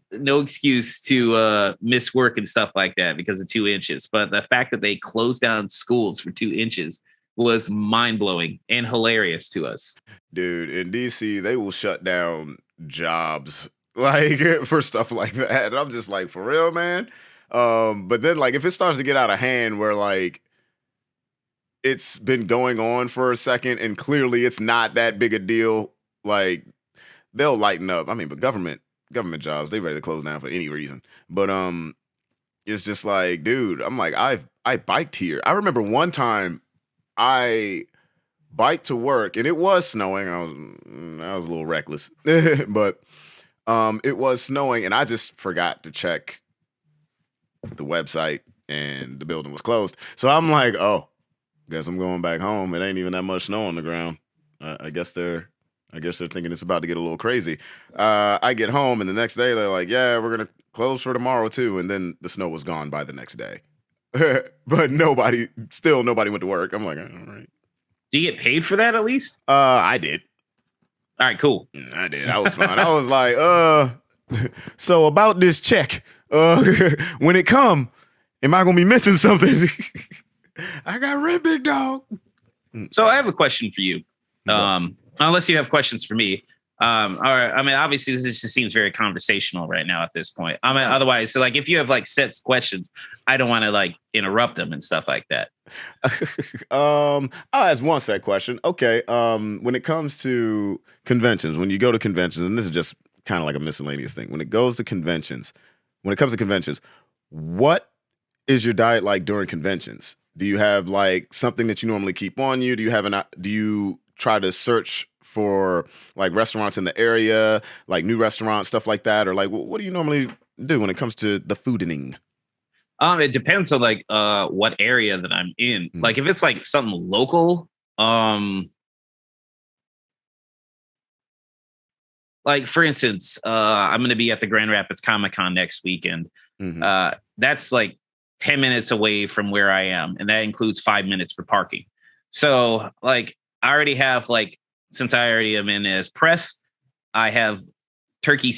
to miss work and stuff like that because of 2 inches. But the fact that they closed down schools for 2 inches was mind-blowing and hilarious to us. Dude, in DC, they will shut down jobs like for stuff like that. And I'm just like, for real, man? But then like if it starts to get out of hand where like it's been going on for a second and clearly it's not that big a deal, like they'll lighten up. I mean, but government jobs, they ready to close down for any reason. But it's just like, dude, I'm like, I biked here. I remember one time I biked to work and it was snowing. I was a little reckless. But it was snowing and I just forgot to check the website and the building was closed. So I'm like, oh, guess I'm going back home. It ain't even that much snow on the ground. I guess they're thinking it's about to get a little crazy. I get home and the next day they're like, yeah, we're gonna close for tomorrow too. And then the snow was gone by the next day. But nobody went to work. I'm like, all right. Do you get paid for that at least? I did. All right, cool. I did. I was fine. I was like, so about this check, when it come, am I gonna be missing something? I got red, big dog. So I have a question for you. Unless you have questions for me. All right. I mean, obviously this just seems very conversational right now at this point. I mean, otherwise, so like if you have like set questions, I don't want to like interrupt them and stuff like that. I'll ask one set question. Okay. When it comes to conventions, when you go to conventions, and this is just kind of like a miscellaneous thing. When it comes to conventions, what is your diet like during conventions? Do you have like something that you normally keep on you? Do you try to search for like restaurants in the area, like new restaurants, stuff like that? Or like, what do you normally do when it comes to the fooding? It depends on like what area that I'm in. Like if it's like something local, like for instance, I'm gonna be at the Grand Rapids Comic Con next weekend. That's like 10 minutes away from where I am, and that includes 5 minutes for parking. So like I already have like, since I already am in as press, I have turkey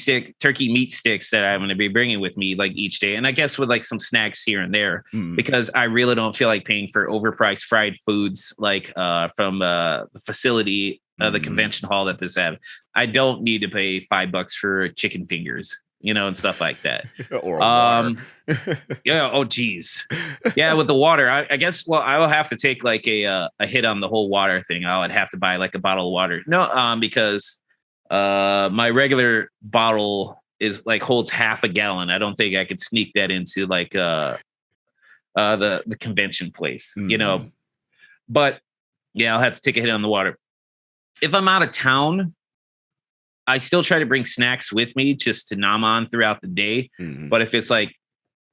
meat sticks that I'm going to be bringing with me like each day. And I guess with like some snacks here and there, because I really don't feel like paying for overpriced fried foods, like from the facility, the convention hall that this have. I don't need to pay $5 for chicken fingers, and stuff like that. Or water. Yeah. Oh, geez. Yeah. With the water, I guess, well, I will have to take like a hit on the whole water thing. I would have to buy like a bottle of water. No, because my regular bottle is like holds half a gallon. I don't think I could sneak that into like the convention place, but yeah, I'll have to take a hit on the water. If I'm out of town, I still try to bring snacks with me just to nom on throughout the day. But if it's like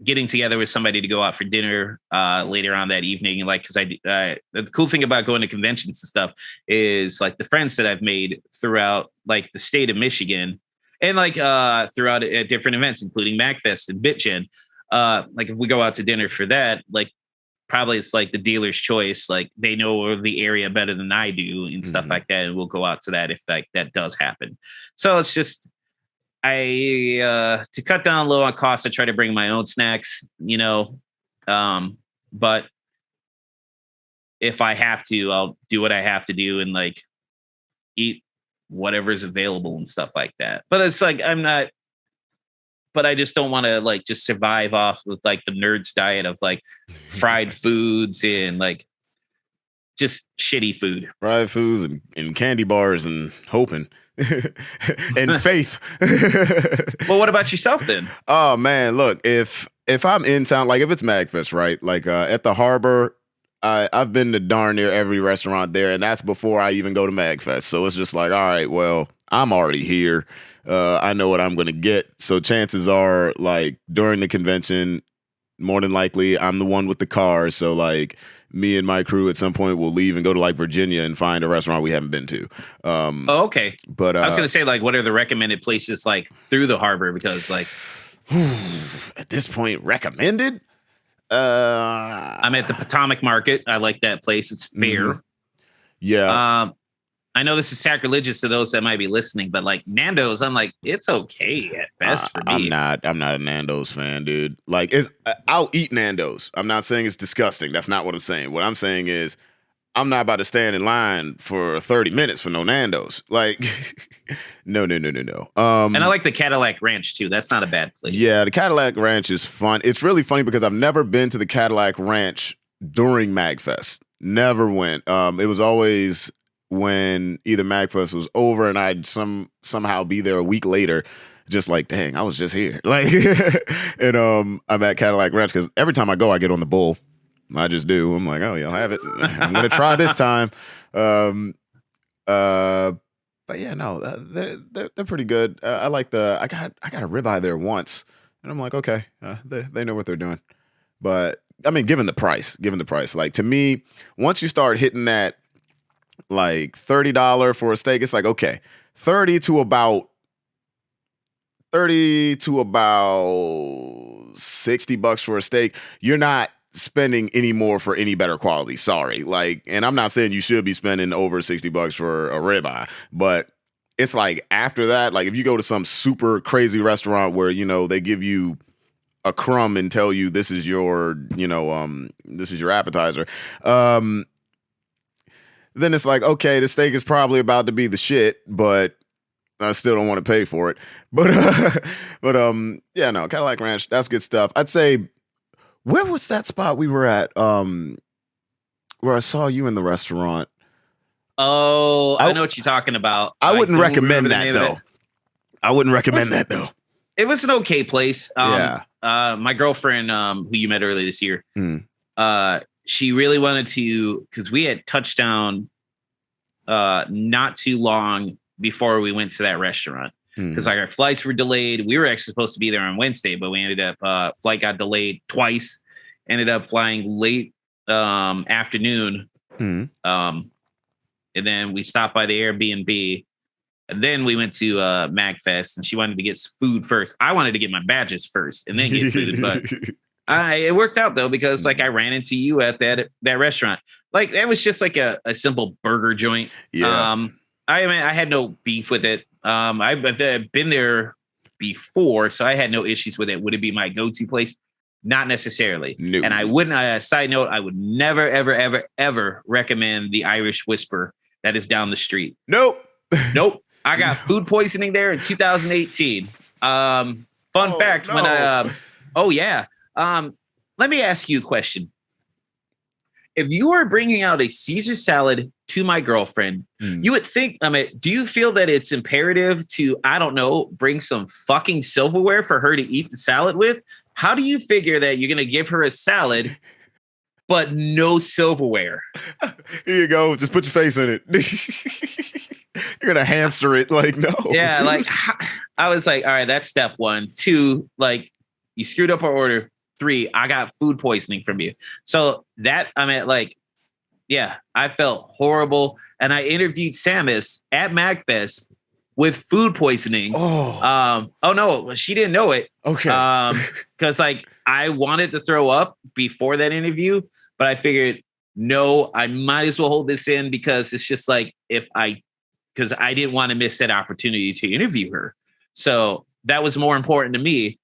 getting together with somebody to go out for dinner later on that evening, like, because the cool thing about going to conventions and stuff is like the friends that I've made throughout like the state of Michigan and like throughout at different events, including MacFest and BitGen. Like if we go out to dinner for that, like probably it's like the dealer's choice. Like they know the area better than I do and stuff like that. And we'll go out to that if like that does happen. So it's just, to cut down low on costs, I try to bring my own snacks, but if I have to, I'll do what I have to do and like eat whatever's available and stuff like that. But it's like, but I just don't want to like just survive off with like the nerds diet of like fried foods and like just shitty food. Fried foods and candy bars and hoping. And faith. Well, what about yourself then? Oh man, look, if I'm in town, like if it's MagFest, right? Like at the Harbor, I've been to darn near every restaurant there, and that's before I even go to MagFest. So it's just like, all right, well, I'm already here. I know what I'm gonna get. So chances are, like during the convention, more than likely, I'm the one with the car. So like me and my crew at some point will leave and go to like Virginia and find a restaurant we haven't been to. Okay. But I was going to say, like, what are the recommended places like through the Harbor? Because like at this point, recommended? I'm at the Potomac Market. I like that place. It's fair. Yeah. I know this is sacrilegious to those that might be listening, but like Nando's, I'm like, it's okay at best for me. I'm not a Nando's fan, dude. Like, I'll eat Nando's. I'm not saying it's disgusting. That's not what I'm saying. What I'm saying is, I'm not about to stand in line for 30 minutes for no Nando's. Like, no. And I like the Cadillac Ranch too. That's not a bad place. Yeah, the Cadillac Ranch is fun. It's really funny because I've never been to the Cadillac Ranch during MagFest. Never went. It was always when either MagFest was over and I'd somehow be there a week later, just like, dang, I was just here. Like, and I'm at Cadillac Ranch because every time I go, I get on the bull. I just do. I'm like, oh, y'all have it. I'm gonna try this time. But yeah, no, they're pretty good. I like I got a ribeye there once, and I'm like, okay, they know what they're doing. But I mean, given the price, like to me, once you start hitting that like $30 for a steak, it's like, okay, 30 to about $60 for a steak. You're not spending any more for any better quality. Sorry. Like, and I'm not saying you should be spending over $60 for a ribeye, but it's like after that, like if you go to some super crazy restaurant where, they give you a crumb and tell you this is your, this is your appetizer. Then it's like, okay, the steak is probably about to be the shit, but I still don't want to pay for it. But yeah, no, Cadillac Ranch, that's good stuff. I'd say, where was that spot we were at? Where I saw you in the restaurant. Oh, I know what you're talking about. I wouldn't recommend that though. I wouldn't recommend that though. It was an okay place. Yeah. My girlfriend, who you met earlier this year, she really wanted to, because we had touchdown not too long before we went to that restaurant. Because like our flights were delayed. We were actually supposed to be there on Wednesday, but we ended up flight got delayed twice. Ended up flying late afternoon. And then we stopped by the Airbnb. And then we went to MagFest, and she wanted to get food first. I wanted to get my badges first and then get food. But it worked out, though, because like I ran into you at that restaurant. Like that was just like a simple burger joint. Yeah. I mean, I had no beef with it. I've been there before, so I had no issues with it. Would it be my go-to place? Not necessarily. No. And I wouldn't, side note, I would never, ever, ever, ever recommend the Irish Whisper that is down the street. Nope. I got food poisoning there in 2018. Fun fact, no. when let me ask you a question. If you are bringing out a Caesar salad to my girlfriend, you would think, do you feel that it's imperative to, I don't know, bring some fucking silverware for her to eat the salad with? How do you figure that you're going to give her a salad, but no silverware? Here you go. Just put your face in it. You're going to hamster it. Like, no. Yeah. Like I was like, all right, that's step 1. 2, like you screwed up our order. 3, I got food poisoning from you. So that, I felt horrible. And I interviewed Samus at MagFest with food poisoning. Oh no, she didn't know it. Okay. Because like I wanted to throw up before that interview, but I figured, no, I might as well hold this in because it's just like because I didn't want to miss that opportunity to interview her. So that was more important to me.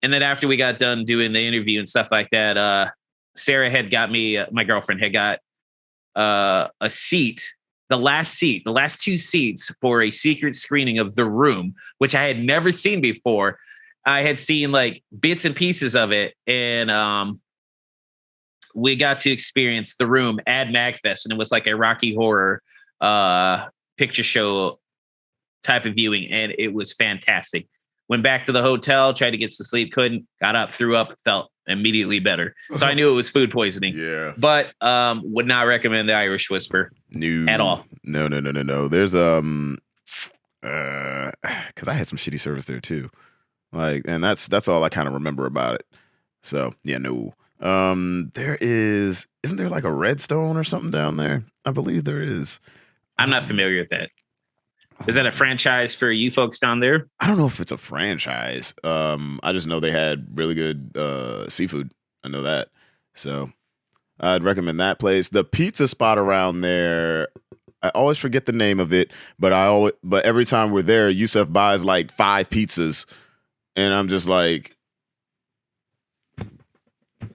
And then after we got done doing the interview and stuff like that, Sarah had got me, my girlfriend had got a seat, the last 2 seats for a secret screening of The Room, which I had never seen before. I had seen like bits and pieces of it. And we got to experience The Room at MagFest. And it was like a Rocky Horror picture show type of viewing. And it was fantastic. Went back to the hotel, tried to get some sleep, couldn't, got up, threw up, felt immediately better. So I knew it was food poisoning. Yeah. But would not recommend the Irish Whisper at all. No. There's because I had some shitty service there too. Like, and that's all I kind of remember about it. So yeah, no. Isn't there like a Redstone or something down there? I believe there is. I'm not familiar with that. Is that a franchise for you folks down there? I don't know if it's a franchise. I just know they had really good seafood. I know that. So I'd recommend that place. The pizza spot around there, I always forget the name of it, but every time we're there, Yusuf buys like 5 pizzas. And I'm just like,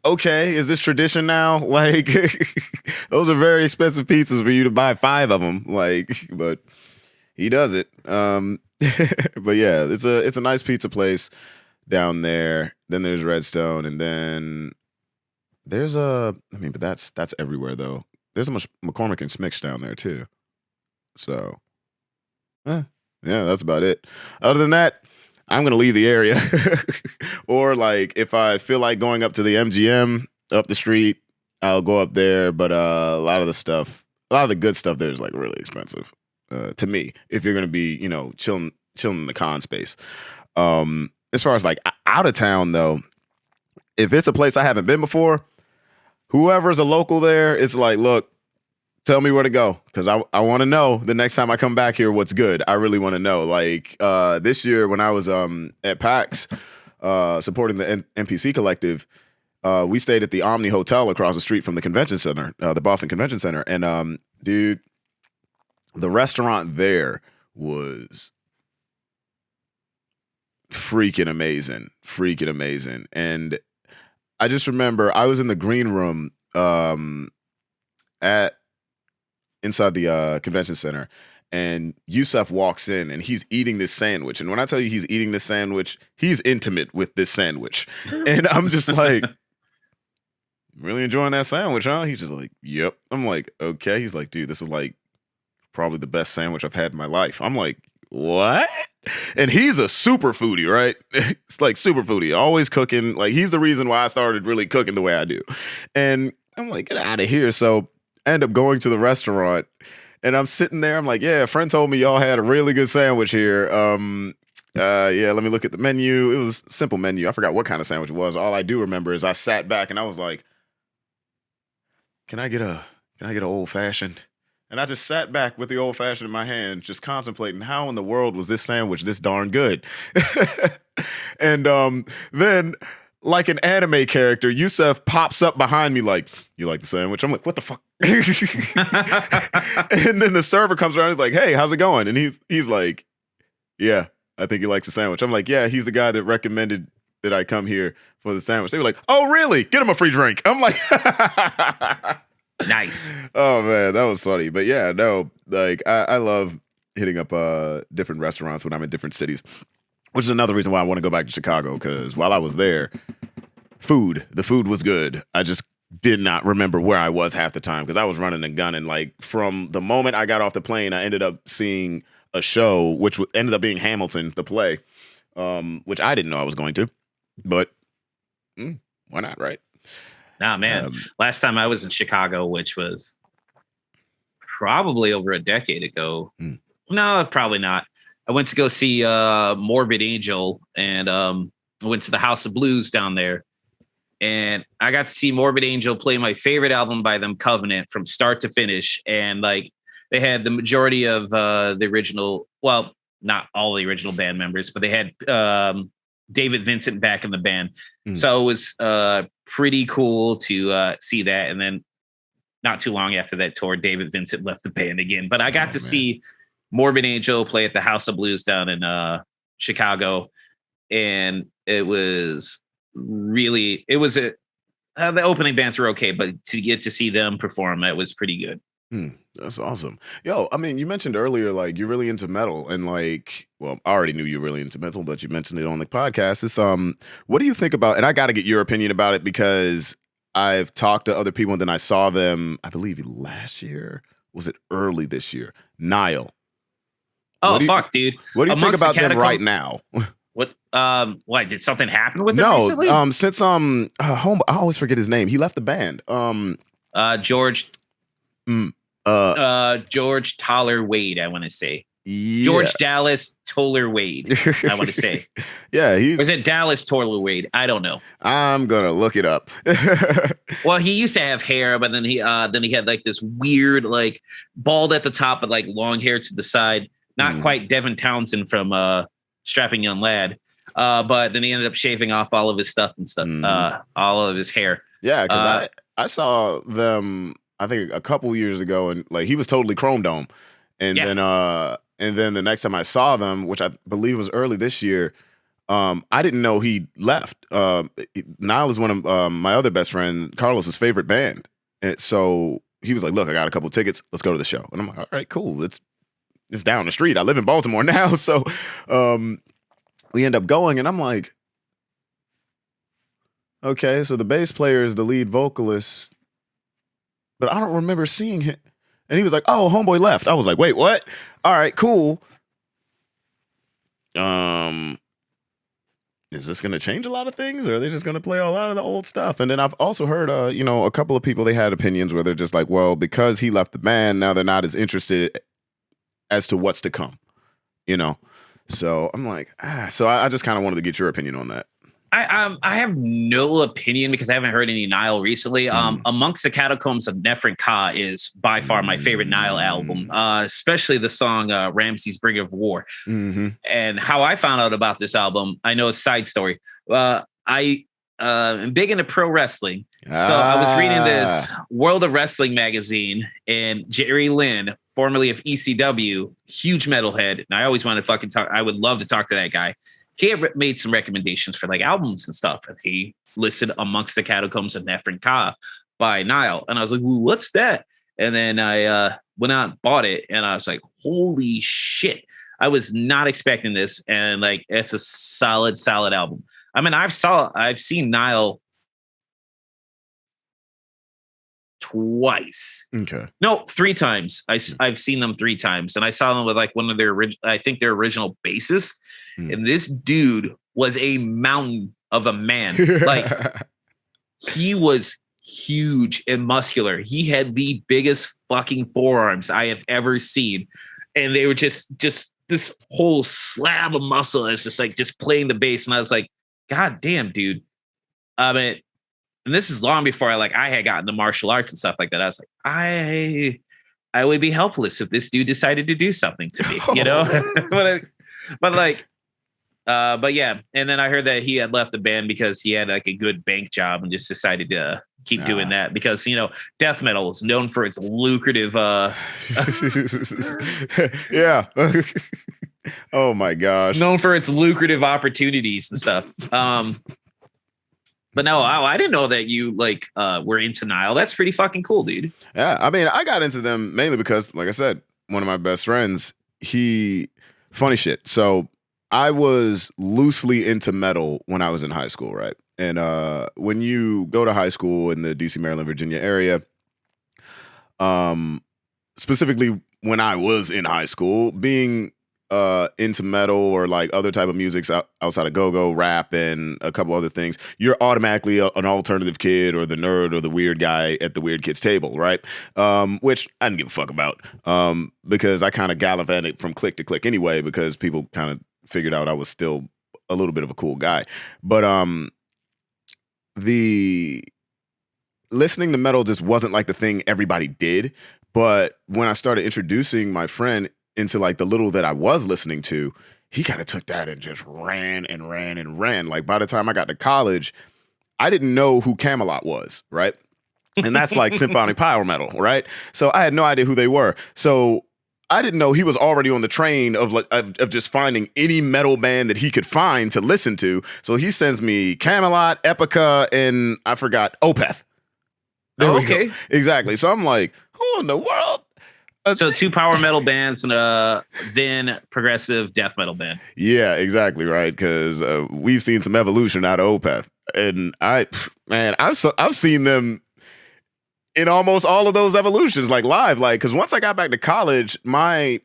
okay, is this tradition now? Like, those are very expensive pizzas for you to buy 5 of them. Like, but he does it. But yeah, it's a nice pizza place down there. Then there's Redstone, and then there's but that's everywhere though. There's a McCormick and Smix down there too. So, yeah, that's about it. Other than that, I'm gonna leave the area. Or like if I feel like going up to the MGM up the street, I'll go up there. But a lot of the good stuff there is like really expensive. To me, if you're gonna be, chilling in the con space. As far as like out of town though, if it's a place I haven't been before, whoever's a local there, it's like, look, tell me where to go because I want to know the next time I come back here what's good. I really want to know. Like this year when I was at PAX supporting the NPC Collective, we stayed at the Omni Hotel across the street from the convention center, the Boston Convention Center, and dude. The restaurant there was freaking amazing. And I just remember I was in the green room inside the convention center, and Yusuf walks in and he's eating this sandwich. And when I tell you he's eating this sandwich, he's intimate with this sandwich. And I'm just like, really enjoying that sandwich, huh? He's just like, yep. I'm like, okay. He's like, dude, this is like probably the best sandwich I've had in my life. I'm like, what? And he's a super foodie, right? It's like super foodie, always cooking. Like he's the reason why I started really cooking the way I do. And I'm like, get out of here. So I end up going to the restaurant And I'm sitting there. I'm like, yeah, a friend told me y'all had a really good sandwich here. Yeah, let me look at the menu. It was a simple menu. I forgot what kind of sandwich it was. All I do remember is I sat back and I was like, can I get an old fashioned? And I just sat back with the old fashioned in my hand, just contemplating how in the world was this sandwich this darn good. And then, like an anime character, Yusef pops up behind me like, you like the sandwich? I'm like, what the fuck? And then the server comes around, he's like, hey, how's it going? And he's like, yeah, I think he likes the sandwich. I'm like, yeah, he's the guy that recommended that I come here for the sandwich. They were like, oh, really? Get him a free drink. I'm like, nice. Oh man, that was funny. But yeah, no, like I love hitting up different restaurants when I'm in different cities, which is another reason why I want to go back to Chicago, because while I was there, the food was good. I just did not remember where I was half the time because I was running and gunning. Like from the moment I got off the plane, I ended up seeing a show, which ended up being Hamilton, the play, which I didn't know I was going to, but why not, right? Nah, man. Last time I was in Chicago, which was probably over a decade ago. No, probably not. I went to go see Morbid Angel, and I went to the House of Blues down there. And I got to see Morbid Angel play my favorite album by them, Covenant, from start to finish. And like they had the majority of the original, well, not all the original band members, but they had David Vincent back in the band. So it was pretty cool to see that. And then not too long after that tour, David Vincent left the band again. But I got to see Morbid Angel play at the House of Blues down in Chicago. And it was really, the opening bands were okay, but to get to see them perform, that was pretty good. That's awesome. Yo, I mean, you mentioned earlier, like, you're really into metal, and like, well, I already knew you were really into metal, but you mentioned it on the podcast. It's what do you think about, and I got to get your opinion about it because I've talked to other people and then I saw them, I believe last year, was it early this year? Nile. Oh, fuck, dude. What do you think about them right now? What did something happen with them recently? Since I always forget his name. He left the band. George George Toller Wade, I want to say. Yeah. George Dallas Toller Wade, I want to say. Yeah, or is it Dallas Toller Wade? I don't know. I'm gonna look it up. Well, he used to have hair, but then he had like this weird, like bald at the top, but like long hair to the side. Not quite Devin Townsend from Strapping Young Lad. But then he ended up shaving off all of his stuff and stuff, all of his hair. Yeah, because I saw them, I think a couple years ago, and like he was totally Chrome Dome, and then the next time I saw them, which I believe was early this year, I didn't know he left. Nile is one of my other best friend Carlos's favorite band, and so he was like, "Look, I got a couple tickets. Let's go to the show." And I'm like, "All right, cool. It's down the street. I live in Baltimore now, so." We end up going, and I'm like, okay, so the bass player is the lead vocalist, but I don't remember seeing him. And he was like, oh, homeboy left. I was like, wait, what? All right, cool. Is this going to change a lot of things, or are they just going to play a lot of the old stuff? And then I've also heard, a couple of people, they had opinions where they're just like, well, because he left the band, now they're not as interested as to what's to come, So I'm like, so I just kind of wanted to get your opinion on that. I have no opinion because I haven't heard any Nile recently. Amongst the Catacombs of Nephrin Ka is by far my favorite Nile album, especially the song Ramses Brig of War. And how I found out about this album, I know a side story. I am big into pro wrestling. So I was reading this World of Wrestling magazine, and Jerry Lynn, formerly of ECW, huge metalhead, and I always wanted to fucking talk. I would love to talk to that guy. He had made some recommendations for like albums and stuff, and he listed Amongst the Catacombs of Nephrin Ka by Nile, and I was like, "Ooh, what's that?" And then I went out and bought it, and I was like, "Holy shit!" I was not expecting this, and like, it's a solid album. I mean, I've seen Nile twice. Okay. No, 3 times. I've seen them 3 times, and I saw them with like one of their original bassists, and this dude was a mountain of a man. Like he was huge and muscular. He had the biggest fucking forearms I have ever seen. And they were just this whole slab of muscle is just playing the bass. And I was like, God damn, dude. And this is long before I had gotten to martial arts and stuff like that. I was like, I would be helpless if this dude decided to do something to me, you know? But yeah. And then I heard that he had left the band because he had like a good bank job and just decided to keep doing that because, you know, death metal is known for its lucrative. Yeah. Oh my gosh. Known for its lucrative opportunities and stuff. But no, I didn't know that you were into Nile. That's pretty fucking cool, dude. Yeah, I mean, I got into them mainly because, like I said, one of my best friends, funny shit. So I was loosely into metal when I was in high school, right? And when you go to high school in the DC, Maryland, Virginia area, specifically when I was in high school, being into metal or like other type of music outside of go-go, rap, and a couple other things, you're automatically an alternative kid or the nerd or the weird guy at the weird kids table, right? Which I didn't give a fuck about because I kind of gallivanted from clique to clique anyway because people kind of figured out I was still a little bit of a cool guy. But the listening to metal just wasn't like the thing everybody did. But when I started introducing my friend into like the little that I was listening to, he kind of took that and just ran and ran and ran. Like by the time I got to college, I didn't know who Camelot was, right? And that's like symphonic power metal, right? So I had no idea who they were. So I didn't know he was already on the train of just finding any metal band that he could find to listen to. So he sends me Camelot, Epica, and I forgot Opeth. There we go. Exactly. So I'm like, who in the world? So 2 power metal bands and then progressive death metal band. Yeah, exactly right. Because we've seen some evolution out of Opeth, and I've seen them in almost all of those evolutions, like live. Like, because once I got back to college, that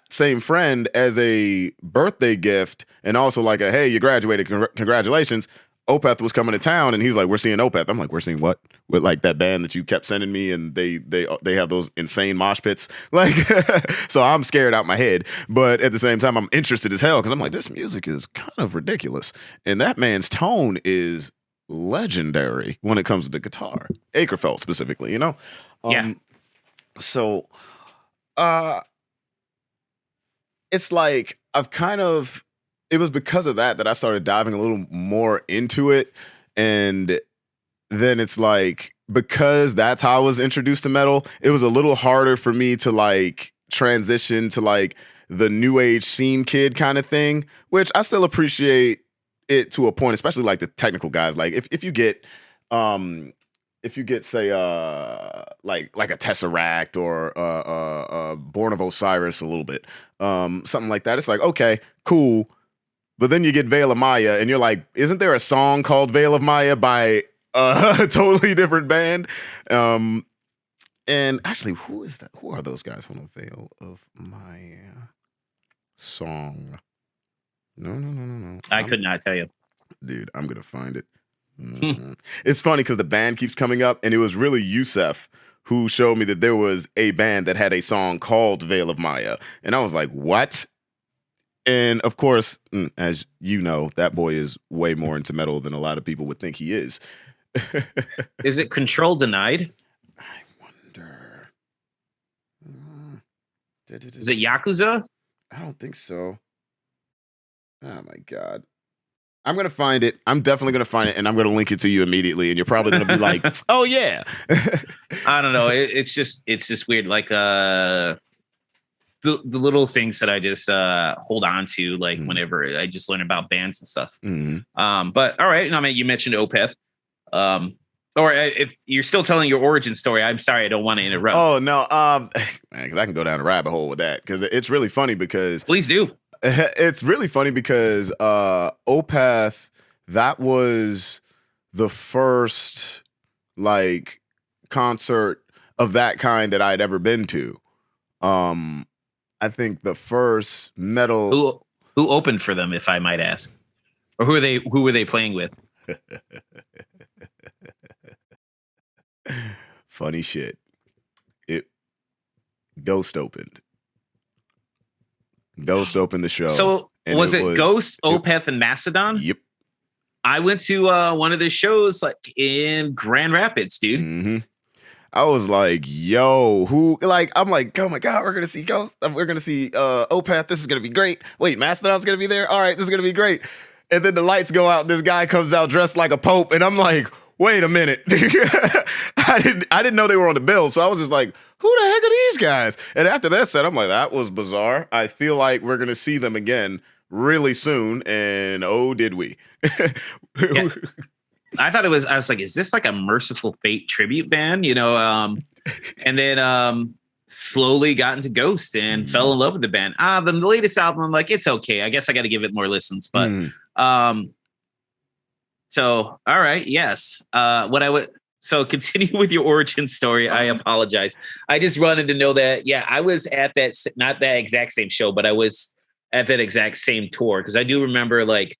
same friend, as a birthday gift and also like a hey, you graduated, congratulations. Opeth was coming to town, and he's like, "We're seeing Opeth." I'm like, "We're seeing what?" With like that band that you kept sending me, and they have those insane mosh pits. Like, so I'm scared out my head, but at the same time, I'm interested as hell because I'm like, this music is kind of ridiculous, and that man's tone is legendary when it comes to the guitar, Akerfeld specifically. You know, yeah. So, it's like it was because of that I started diving a little more into it. And then it's like, because that's how I was introduced to metal, it was a little harder for me to like transition to like the new age scene kid kind of thing, which I still appreciate it to a point, especially like the technical guys. Like if you get say like a Tesseract or Born of Osiris a little bit, something like that, it's like, okay, cool. But then you get Veil of Maya, and you're like, isn't there a song called Veil of Maya by a totally different band? And actually, who is that? Who are those guys? Hold on, Veil of Maya song. No. I could not tell you. Dude, I'm going to find it. It's funny because the band keeps coming up, and it was really Yusef who showed me that there was a band that had a song called Veil of Maya. And I was like, what? And of course, as you know, that boy is way more into metal than a lot of people would think he is. Is it Control Denied? I wonder. Is it Yakuza? I don't think so. Oh my God. I'm going to find it. I'm definitely going to find it, and I'm going to link it to you immediately. And you're probably going to be like, oh yeah. I don't know. It's just weird. Like, the little things that I just hold on to, like whenever I just learn about bands and stuff. But all right, I mean, you mentioned Opeth, or if you're still telling your origin story, I'm sorry, I don't want to interrupt. Oh no, because I can go down a rabbit hole with that because it's really funny because please do. It's really funny because Opeth, that was the first like concert of that kind that I'd ever been to. I think the first metal. Who opened for them, if I might ask, or who were they playing with? Funny shit. It Ghost opened. Ghost opened the show. So was it Ghost, Opeth, and Mastodon? Yep. I went to one of the shows like in Grand Rapids, dude. Mm-hmm. I was like, yo, who, like, I'm like, oh my God, we're going to see Ghost. We're going to see Opeth. This is going to be great. Wait, Mastodon's going to be there? All right, this is going to be great. And then the lights go out. This guy comes out dressed like a pope. And I'm like, wait a minute. I didn't know they were on the bill. So I was just like, who the heck are these guys? And after that said, I'm like, that was bizarre. I feel like we're going to see them again really soon. And oh, did we? Yeah. I thought I was like, is this like a Merciful Fate tribute band? You know, and then slowly got into Ghost and fell in love with the band. The latest album, I'm like, it's okay. I guess I got to give it more listens. But so all right, yes. So continue with your origin story. I apologize. I just wanted to know that, yeah, I was at that, not that exact same show, but I was at that exact same tour. Cause I do remember like,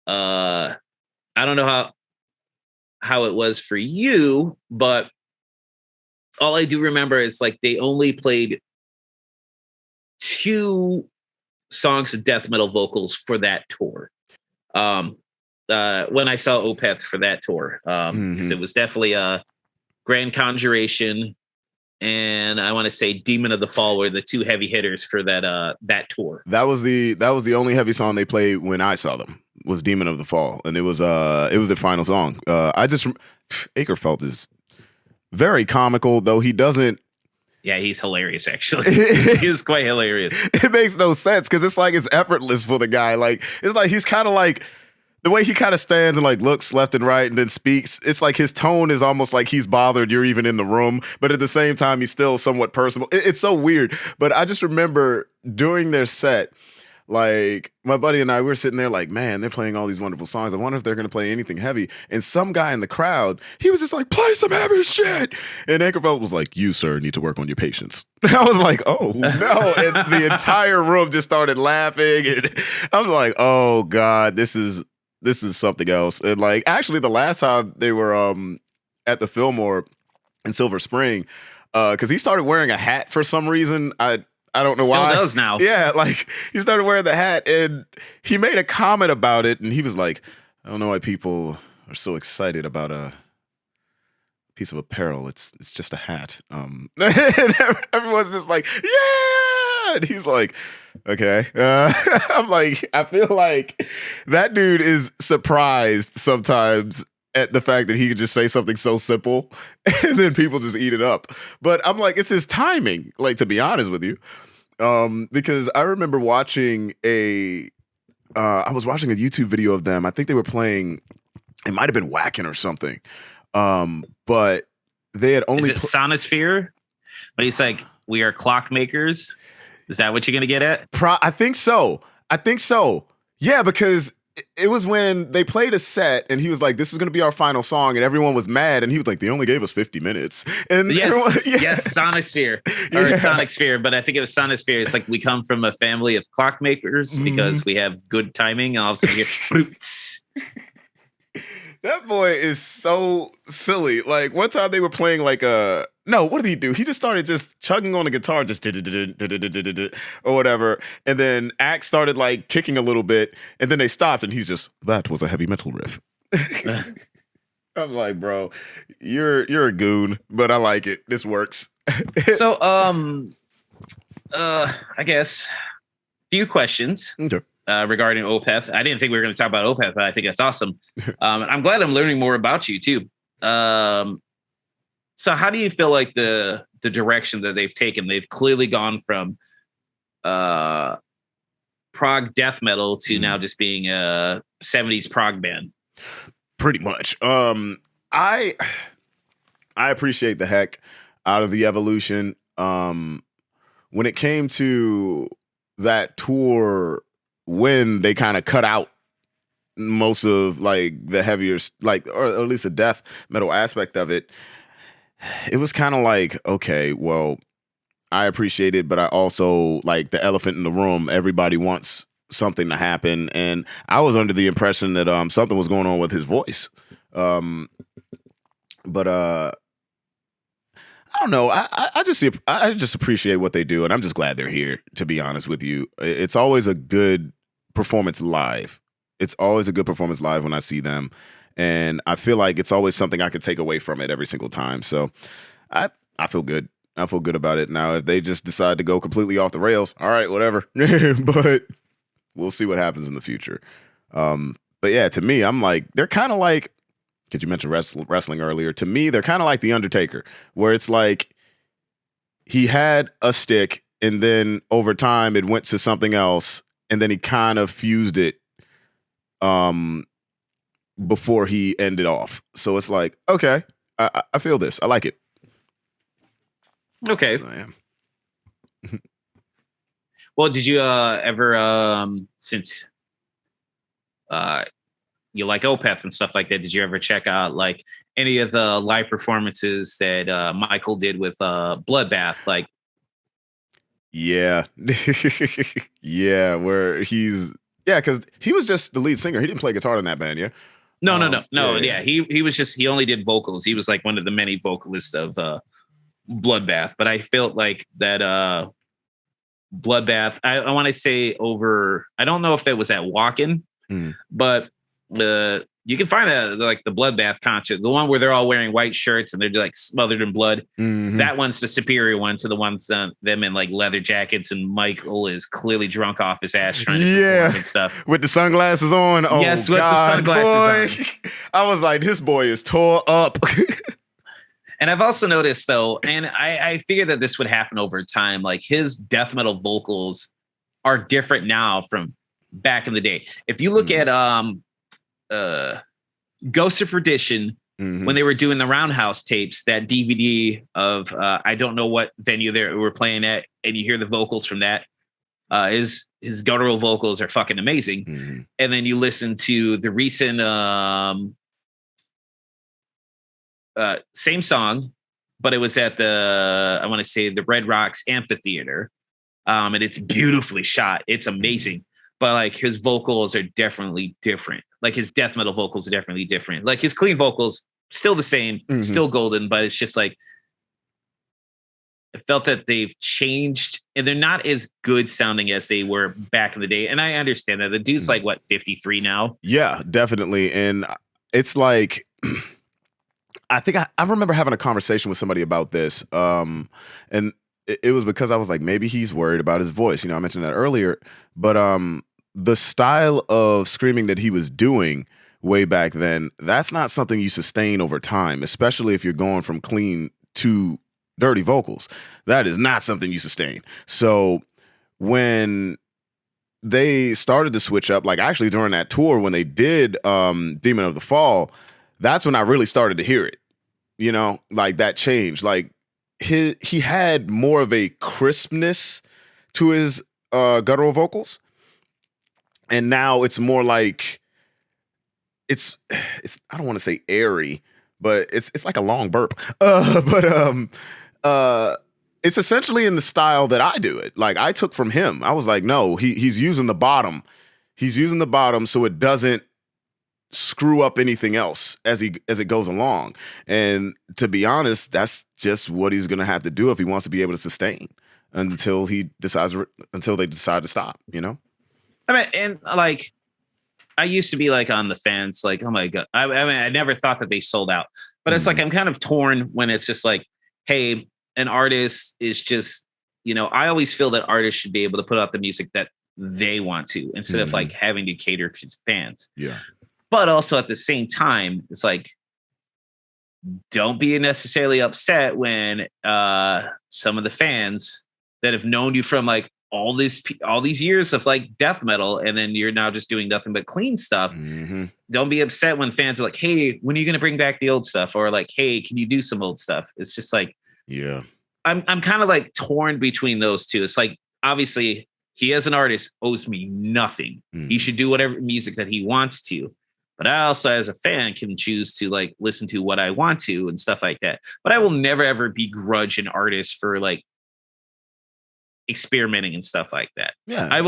I don't know how it was for you, but all I do remember is like they only played 2 songs of death metal vocals for that tour. When I saw Opeth for that tour, because it was definitely a Grand Conjuration and I want to say Demon of the Fall were the 2 heavy hitters for that tour. That was the only heavy song they played when I saw them. Was Demon of the Fall, and it was their final song. Akerfeld is very comical, though he doesn't. Yeah, he's hilarious. Actually, he's quite hilarious. It makes no sense because it's like it's effortless for the guy. Like it's like he's kind of like the way he kind of stands and like looks left and right and then speaks. It's like his tone is almost like he's bothered you're even in the room, but at the same time he's still somewhat personal. It's so weird. But I just remember during their set. Like, my buddy and I, we were sitting there like, man, they're playing all these wonderful songs. I wonder if they're going to play anything heavy. And some guy in the crowd, he was just like, play some heavy shit. And Ankerfeld was like, you, sir, need to work on your patience. And I was like, oh, no. And the entire room just started laughing. And I was like, oh, God, this is something else. And, like, actually, the last time they were at the Fillmore in Silver Spring, because he started wearing a hat for some reason. I don't know why. Still does now. Yeah, like he started wearing the hat and he made a comment about it and he was like, I don't know why people are so excited about a piece of apparel. It's just a hat. And everyone's just like, yeah! And he's like, okay. I'm like, I feel like that dude is surprised sometimes at the fact that he could just say something so simple and then people just eat it up. But I'm like, it's his timing, like, to be honest with you. Because I remember watching I was watching a YouTube video of them. I think they were playing, it might've been Whacking or something. But they had only... Is it Sonosphere? But he's like, we are clockmakers. Is that what you're going to get at? I think so. Yeah, because it was when they played a set and he was like, this is going to be our final song. And everyone was mad. And he was like, they only gave us 50 minutes. And yes, Sonosphere or Sonic Sphere. But I think it was Sonosphere. It's like, we come from a family of clockmakers because we have good timing. And all of a sudden you hear, that boy is so silly. Like one time they were playing like no, what did he do? He just started just chugging on the guitar, just or whatever. And then Axe started like kicking a little bit, and then they stopped, and he's just, that was a heavy metal riff. I'm like, bro, you're a goon, but I like it. This works. So, I guess few questions. Okay. Regarding Opeth. I didn't think we were going to talk about Opeth, but I think that's awesome. I'm glad I'm learning more about you too. So how do you feel like the direction that they've taken? They've clearly gone from prog death metal to now just being a 70s prog band. Pretty much. I appreciate the heck out of the evolution. When it came to that tour, when they kind of cut out most of like the heavier, like, or at least the death metal aspect of it, it was kind of like, okay, well, I appreciate it, but I also like the elephant in the room. Everybody wants something to happen. And I was under the impression that something was going on with his voice. But I don't know. I just appreciate what they do, and I'm just glad they're here. To be honest with you, it's always a good performance live. It's always a good performance live when I see them, and I feel like it's always something I could take away from it every single time. So I feel good. I feel good about it. Now, if they just decide to go completely off the rails, all right, whatever. But we'll see what happens in the future. But yeah, to me, I'm like, they're kind of like, because you mentioned wrestling earlier. To me, they're kind of like The Undertaker, where it's like he had a stick and then over time it went to something else and then he kind of fused it before he ended off. So it's like, okay, I feel this. I like it. Okay. So I am. Well, did you ever, since you like Opeth and stuff like that, did you ever check out like any of the live performances that Michael did with Bloodbath? Like, yeah, yeah, where because he was just the lead singer. He didn't play guitar in that band, yeah. No. Yeah. He was just, he only did vocals. He was like one of the many vocalists of Bloodbath. But I felt like that Bloodbath, I want to say over, I don't know if that was at Walkin', but you can find like the Bloodbath concert, the one where they're all wearing white shirts and they're like smothered in blood. That one's the superior one to the ones them in like leather jackets, and Michael is clearly drunk off his ass trying to perform and stuff with the sunglasses on. Oh, yes, with the sunglasses on. I was like, this boy is tore up. And I've also noticed though, and I figured that this would happen over time, like his death metal vocals are different now from back in the day. If you look at Ghost of Perdition, when they were doing the Roundhouse tapes, that DVD of I don't know what venue they were playing at, and you hear the vocals from that, his guttural vocals are fucking amazing. And then you listen to the recent same song, but it was at I want to say the Red Rocks Amphitheater, and it's beautifully shot. It's amazing. But like his vocals are definitely different. Like his death metal vocals are definitely different. Like his clean vocals, still the same, still golden, but it's just like, I felt that they've changed and they're not as good sounding as they were back in the day. And I understand that the dude's like, what, 53 now? Yeah, definitely. And it's like, I think I remember having a conversation with somebody about this. And it was because I was like, maybe he's worried about his voice. You know, I mentioned that earlier, but the style of screaming that he was doing way back then, that's not something you sustain over time, especially if you're going from clean to dirty vocals. That is not something you sustain. So when they started to switch up, like actually during that tour, when they did Demon of the Fall, that's when I really started to hear it, you know, like that change. Like he had more of a crispness to his guttural vocals. And now it's more like it's I don't want to say airy, but it's like a long burp. It's essentially in the style that I do it. Like I took from him. I was like, no, he's using the bottom. He's using the bottom so it doesn't screw up anything else as it goes along. And to be honest, that's just what he's gonna have to do if he wants to be able to sustain until they decide to stop, you know? I mean, and like, I used to be like on the fence, like, oh my God. I mean, I never thought that they sold out, but it's like, I'm kind of torn when it's just like, hey, an artist is just, you know, I always feel that artists should be able to put out the music that they want to, instead of like having to cater to fans. Yeah. But also at the same time, it's like, don't be necessarily upset when some of the fans that have known you from like all these years of like death metal, and then you're now just doing nothing but clean stuff. Don't be upset when fans are like, hey, when are you going to bring back the old stuff? Or like, hey, can you do some old stuff? It's just like, yeah, I'm kind of like torn between those two. It's like, obviously he as an artist owes me nothing. He should do whatever music that he wants to. But I also, as a fan, can choose to like listen to what I want to and stuff like that. But I will never ever begrudge an artist for like experimenting and stuff like that. Yeah, I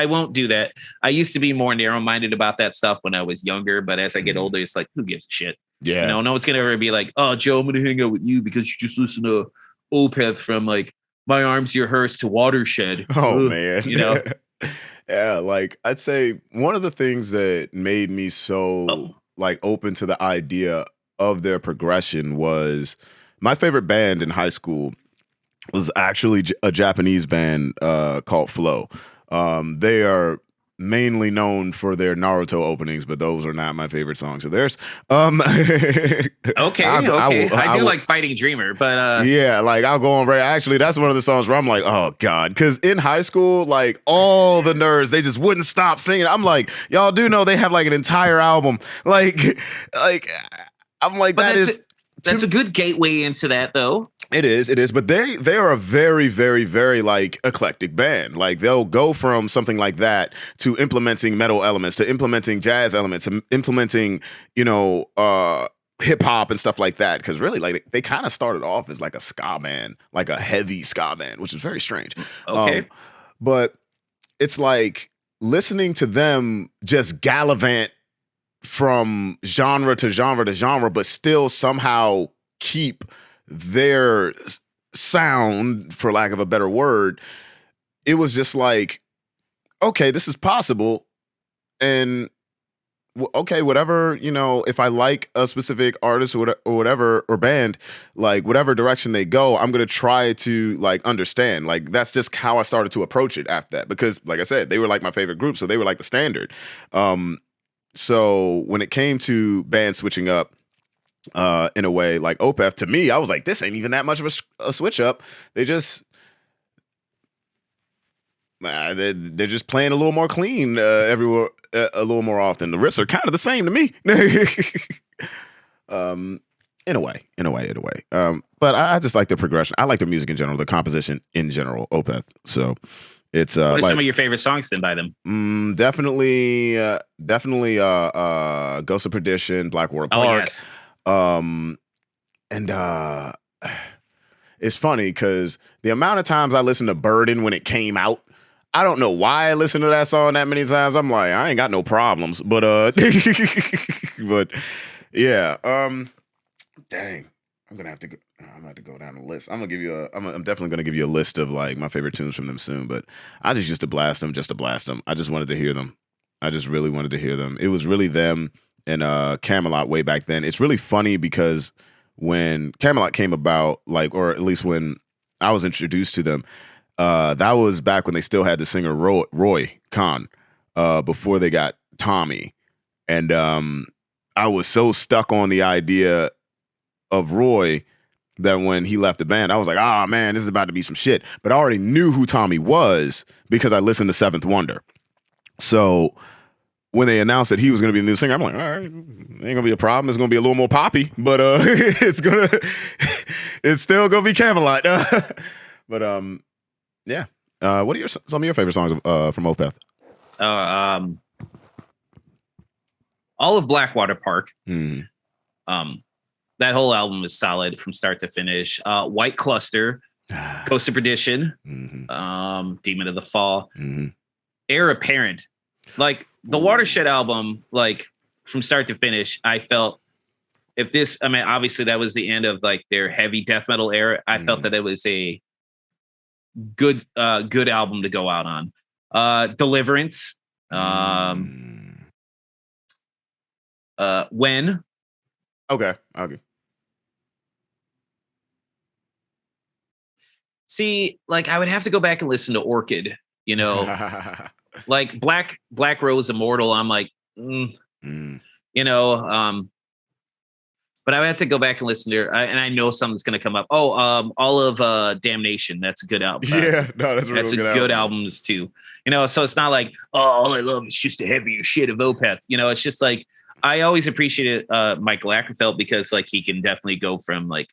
won't do that. I used to be more narrow-minded about that stuff when I was younger, but as I get older, it's like, who gives a shit? Yeah, you know, no one's gonna ever be like, oh, Joe, I'm gonna hang out with you because you just listen to Opeth from like My Arms Your Hearse to Watershed. Oh, Ugh, man. you know. Yeah, like I'd say one of the things that made me so Oh, like open to the idea of their progression was my favorite band in high school was actually a Japanese band called Flow. They are mainly known for their Naruto openings, but those are not my favorite songs of theirs. okay, okay. I do will, like Fighting Dreamer, but yeah, like I'll go on right. Actually, that's one of the songs where I'm like, oh God, because in high school, like all the nerds, they just wouldn't stop singing. I'm like, y'all do know they have like an entire album, like I'm like but that is. That's a good gateway into that, though. It is, but they are a very, very, very like eclectic band. Like they'll go from something like that to implementing metal elements, to implementing jazz elements, to implementing, hip hop and stuff like that. Because really, like they kind of started off as like a ska band, like a heavy ska band, which is very strange. Okay, But it's like listening to them just gallivant from genre to genre to genre, but still somehow keep their sound, for lack of a better word. It was just like, okay, this is possible. And okay, whatever, if I like a specific artist or whatever, or band, like whatever direction they go, I'm going to try to like understand. Like that's just how I started to approach it after that. Because like I said, they were like my favorite group. So they were like the standard. So when it came to bands switching up, in a way like Opeth, to me, I was like, this ain't even that much of a switch up. They just they're just playing a little more clean everywhere, a little more often. The riffs are kind of the same to me. In a way. But I just like the progression. I like the music in general, the composition in general, Opeth. So it's what are like, some of your favorite songs then by them? Definitely Ghost of Perdition, Blackwater Oh Park. yes. And it's funny because the amount of times I listened to Burden when it came out, I don't know why I listened to that song that many times. I'm like, I ain't got no problems, but but yeah, dang, I'm gonna have to go down the list. I'm definitely gonna give you a list of like my favorite tunes from them soon. But I just used to blast them just to blast them. I just wanted to hear them. I just really wanted to hear them. It was really them and Camelot way back then. It's really funny because when Camelot came about, like, or at least when I was introduced to them, that was back when they still had the singer Roy Khan, before they got Tommy. And I was so stuck on the idea of Roy that when he left the band, I was like, oh man, this is about to be some shit. But I already knew who Tommy was because I listened to Seventh Wonder. So when they announced that he was going to be the new singer, I'm like, all right, ain't going to be a problem. It's going to be a little more poppy, but it's still going to be Camelot. But yeah. What are some of your favorite songs from Opeth? All of Blackwater Park. Mm. That whole album is solid from start to finish. White Cluster, Ghost of Perdition, mm-hmm. Demon of the Fall, mm-hmm. Heir Apparent. Like the Watershed album, like from start to finish, I felt obviously that was the end of like their heavy death metal era. I felt that it was a good album to go out on. Deliverance, When. Okay. See, like I would have to go back and listen to Orchid, like Black Rose Immortal. I'm like, but I would have to go back and listen to her. And I know something's going to come up. All of Damnation. That's a good album. That's a good albums too. So it's not like, all I love is just the heavier shit of Opeth. It's just like, I always appreciated Michael Ackerfeld because like he can definitely go from like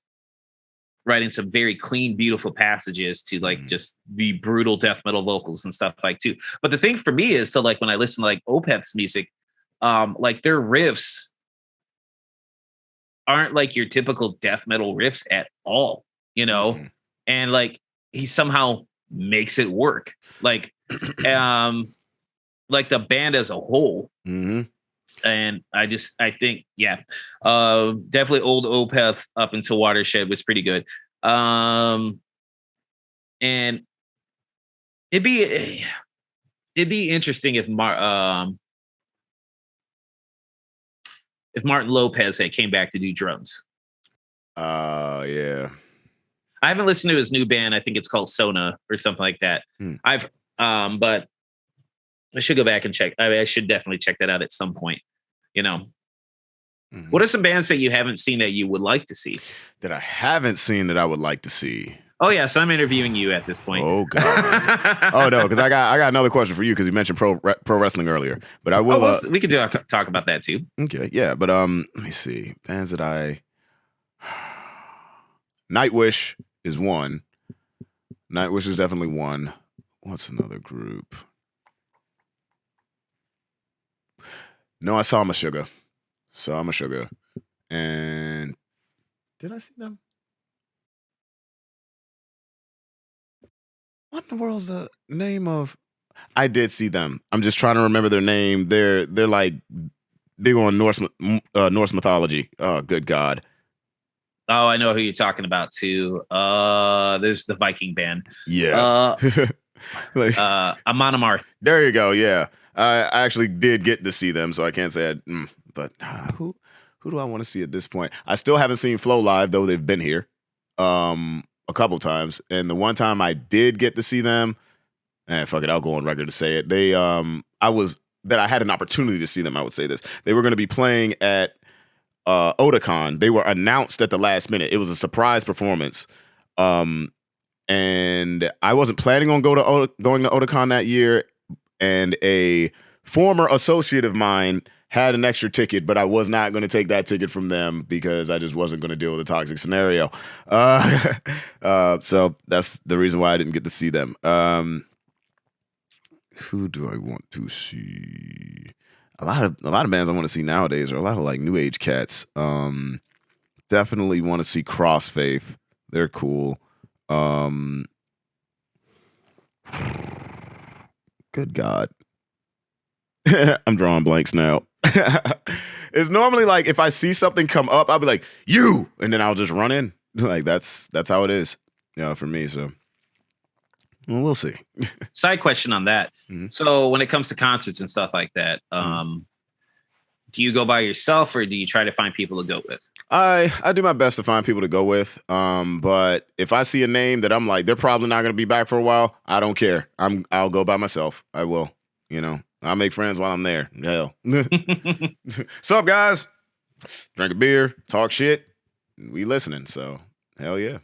writing some very clean, beautiful passages to like just be brutal death metal vocals and stuff like too. But the thing for me is to like when I listen to like Opeth's music, like their riffs aren't like your typical death metal riffs at all, and like he somehow makes it work. Like the band as a whole. Mm-hmm. And I think, definitely old Opeth up until Watershed was pretty good. And it'd be interesting if Martin Lopez had came back to do drums. Yeah. I haven't listened to his new band. I think it's called Sona or something like that. But I should go back and check. I should definitely check that out at some point. What are some bands that you haven't seen that you would like to see? That I haven't seen that I would like to see. Oh yeah, so I'm interviewing you at this point. Oh god. Oh no, because I got another question for you because you mentioned pro wrestling earlier. But I will. We could talk about that too. Okay, yeah, but let me see bands that I. Nightwish is one. Nightwish is definitely one. What's another group? No, I saw Meshuggah. And did I see them? What in the world's the name of? I did see them. I'm just trying to remember their name. They're like big on Norse mythology. Oh, good God. Oh, I know who you're talking about too. There's the Viking band. Yeah. Amon Amarth. There you go. Yeah. I actually did get to see them, so I can't say but who do I want to see at this point? I still haven't seen Flow live, though they've been here a couple times. And the one time I did get to see them, fuck it, I'll go on record to say it. They I had an opportunity to see them, I would say this. They were going to be playing at Otakon. They were announced at the last minute. It was a surprise performance. And I wasn't planning on going to Otakon that year. And a former associate of mine had an extra ticket, but I was not going to take that ticket from them because I just wasn't going to deal with a toxic scenario. So that's the reason why I didn't get to see them. Who do I want to see? A lot of bands I want to see nowadays are a lot of like new age cats. Definitely want to see Crossfaith. They're cool. Good God. I'm drawing blanks now. It's normally like if I see something come up, I'll be like, you, and then I'll just run in. Like that's how it is. For me. So we'll see. Side question on that. Mm-hmm. So when it comes to concerts and stuff like that, do you go by yourself or do you try to find people to go with? I do my best to find people to go with. But if I see a name that I'm like, they're probably not going to be back for a while, I don't care. I'll go by myself. I will, I'll make friends while I'm there. Hell. Sup, guys? Drink a beer, talk shit. We listening. So hell yeah.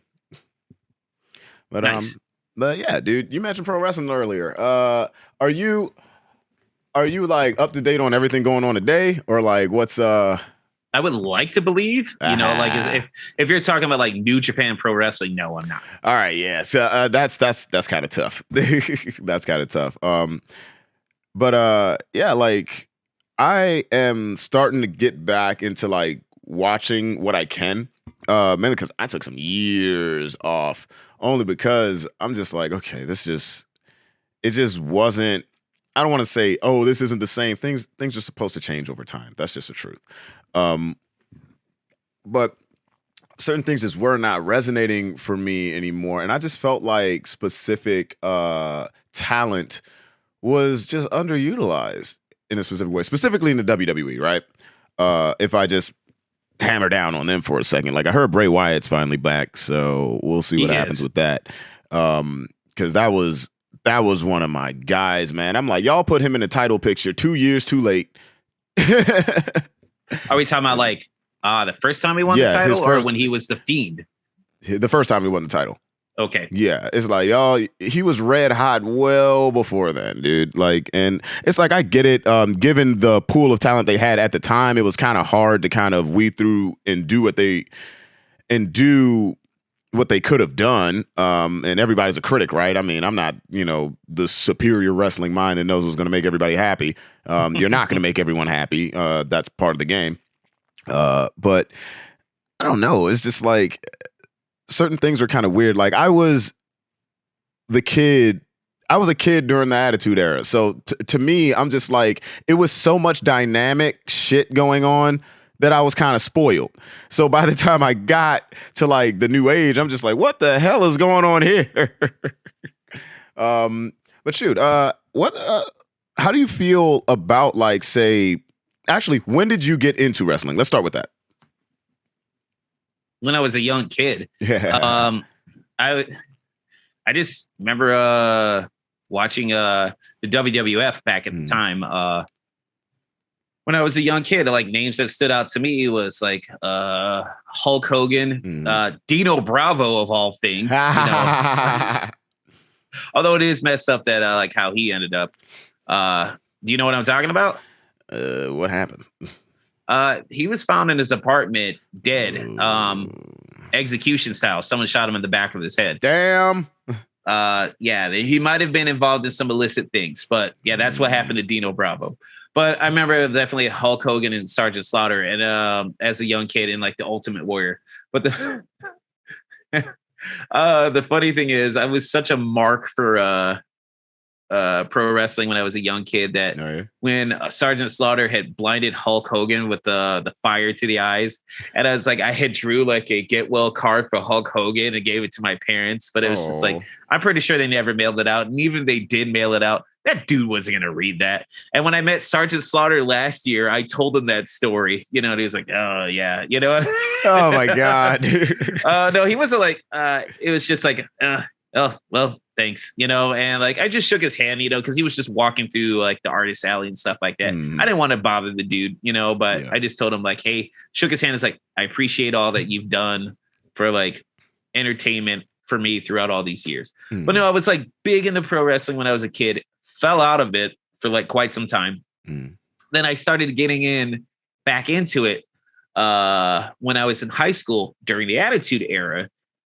But, nice. But yeah, dude, you mentioned pro wrestling earlier. Are you like up to date on everything going on today, or like what's I would like to believe, like if you're talking about like New Japan Pro Wrestling, no, I'm not. All right, yeah, so that's kind of tough. That's kind of tough. But yeah, like I am starting to get back into like watching what I can, mainly because I took some years off, only because I'm just like, okay, it just wasn't. I don't want to say, oh, this isn't the same. Things are supposed to change over time. That's just the truth. But certain things just were not resonating for me anymore. And I just felt like specific talent was just underutilized in a specific way, specifically in the WWE, right? If I just hammer down on them for a second. Like I heard Bray Wyatt's finally back, so we'll see what happens with that. Because that was one of my guys, man. I'm like, y'all put him in the title picture 2 years too late. Are we talking about like the first time he won the title or when he was the Fiend? The first time he won the title. Okay. Yeah. It's like, y'all, he was red hot well before then, dude. Like, and it's like, I get it. Given the pool of talent they had at the time, it was kind of hard to kind of weed through and do what they could have done. And everybody's a critic, right? I mean, I'm not, the superior wrestling mind that knows what's going to make everybody happy. You're not going to make everyone happy. That's part of the game. But I don't know. It's just like certain things are kind of weird. Like I was a kid during the Attitude Era. So to me, I'm just like, it was so much dynamic shit going on that I was kind of spoiled. So by the time I got to like the new age, I'm just like, what the hell is going on here? But shoot, how do you feel about like, say, actually, when did you get into wrestling? Let's start with that. When I was a young kid. Yeah. I just remember watching the WWF back at the time. When I was a young kid, like names that stood out to me was like Hulk Hogan, Dino Bravo of all things. Although it is messed up that like how he ended up. Do you know what I'm talking about? What happened? He was found in his apartment dead, execution style. Someone shot him in the back of his head. Damn. Yeah, he might have been involved in some illicit things, but yeah, that's what happened to Dino Bravo. But I remember definitely Hulk Hogan and Sergeant Slaughter, and as a young kid in like the Ultimate Warrior. But the funny thing is, I was such a mark for pro wrestling when I was a young kid that when Sergeant Slaughter had blinded Hulk Hogan with the fire to the eyes, and I was like, I had drew like a get well card for Hulk Hogan and gave it to my parents, but it was just like, I'm pretty sure they never mailed it out, and even if they did mail it out, that dude wasn't gonna read that. And when I met Sergeant Slaughter last year, I told him that story, and he was like, oh yeah, Oh my god. No, he wasn't like it was just like oh well, thanks, and like I just shook his hand, because he was just walking through like the artist alley and stuff like that. I didn't want to bother the dude, but I just told him like, hey, shook his hand. It's like, I appreciate all that you've done for like entertainment for me throughout all these years. But no, I was like big into pro wrestling when I was a kid, fell out of it for like quite some time. Then I started getting back into it when I was in high school during the Attitude Era.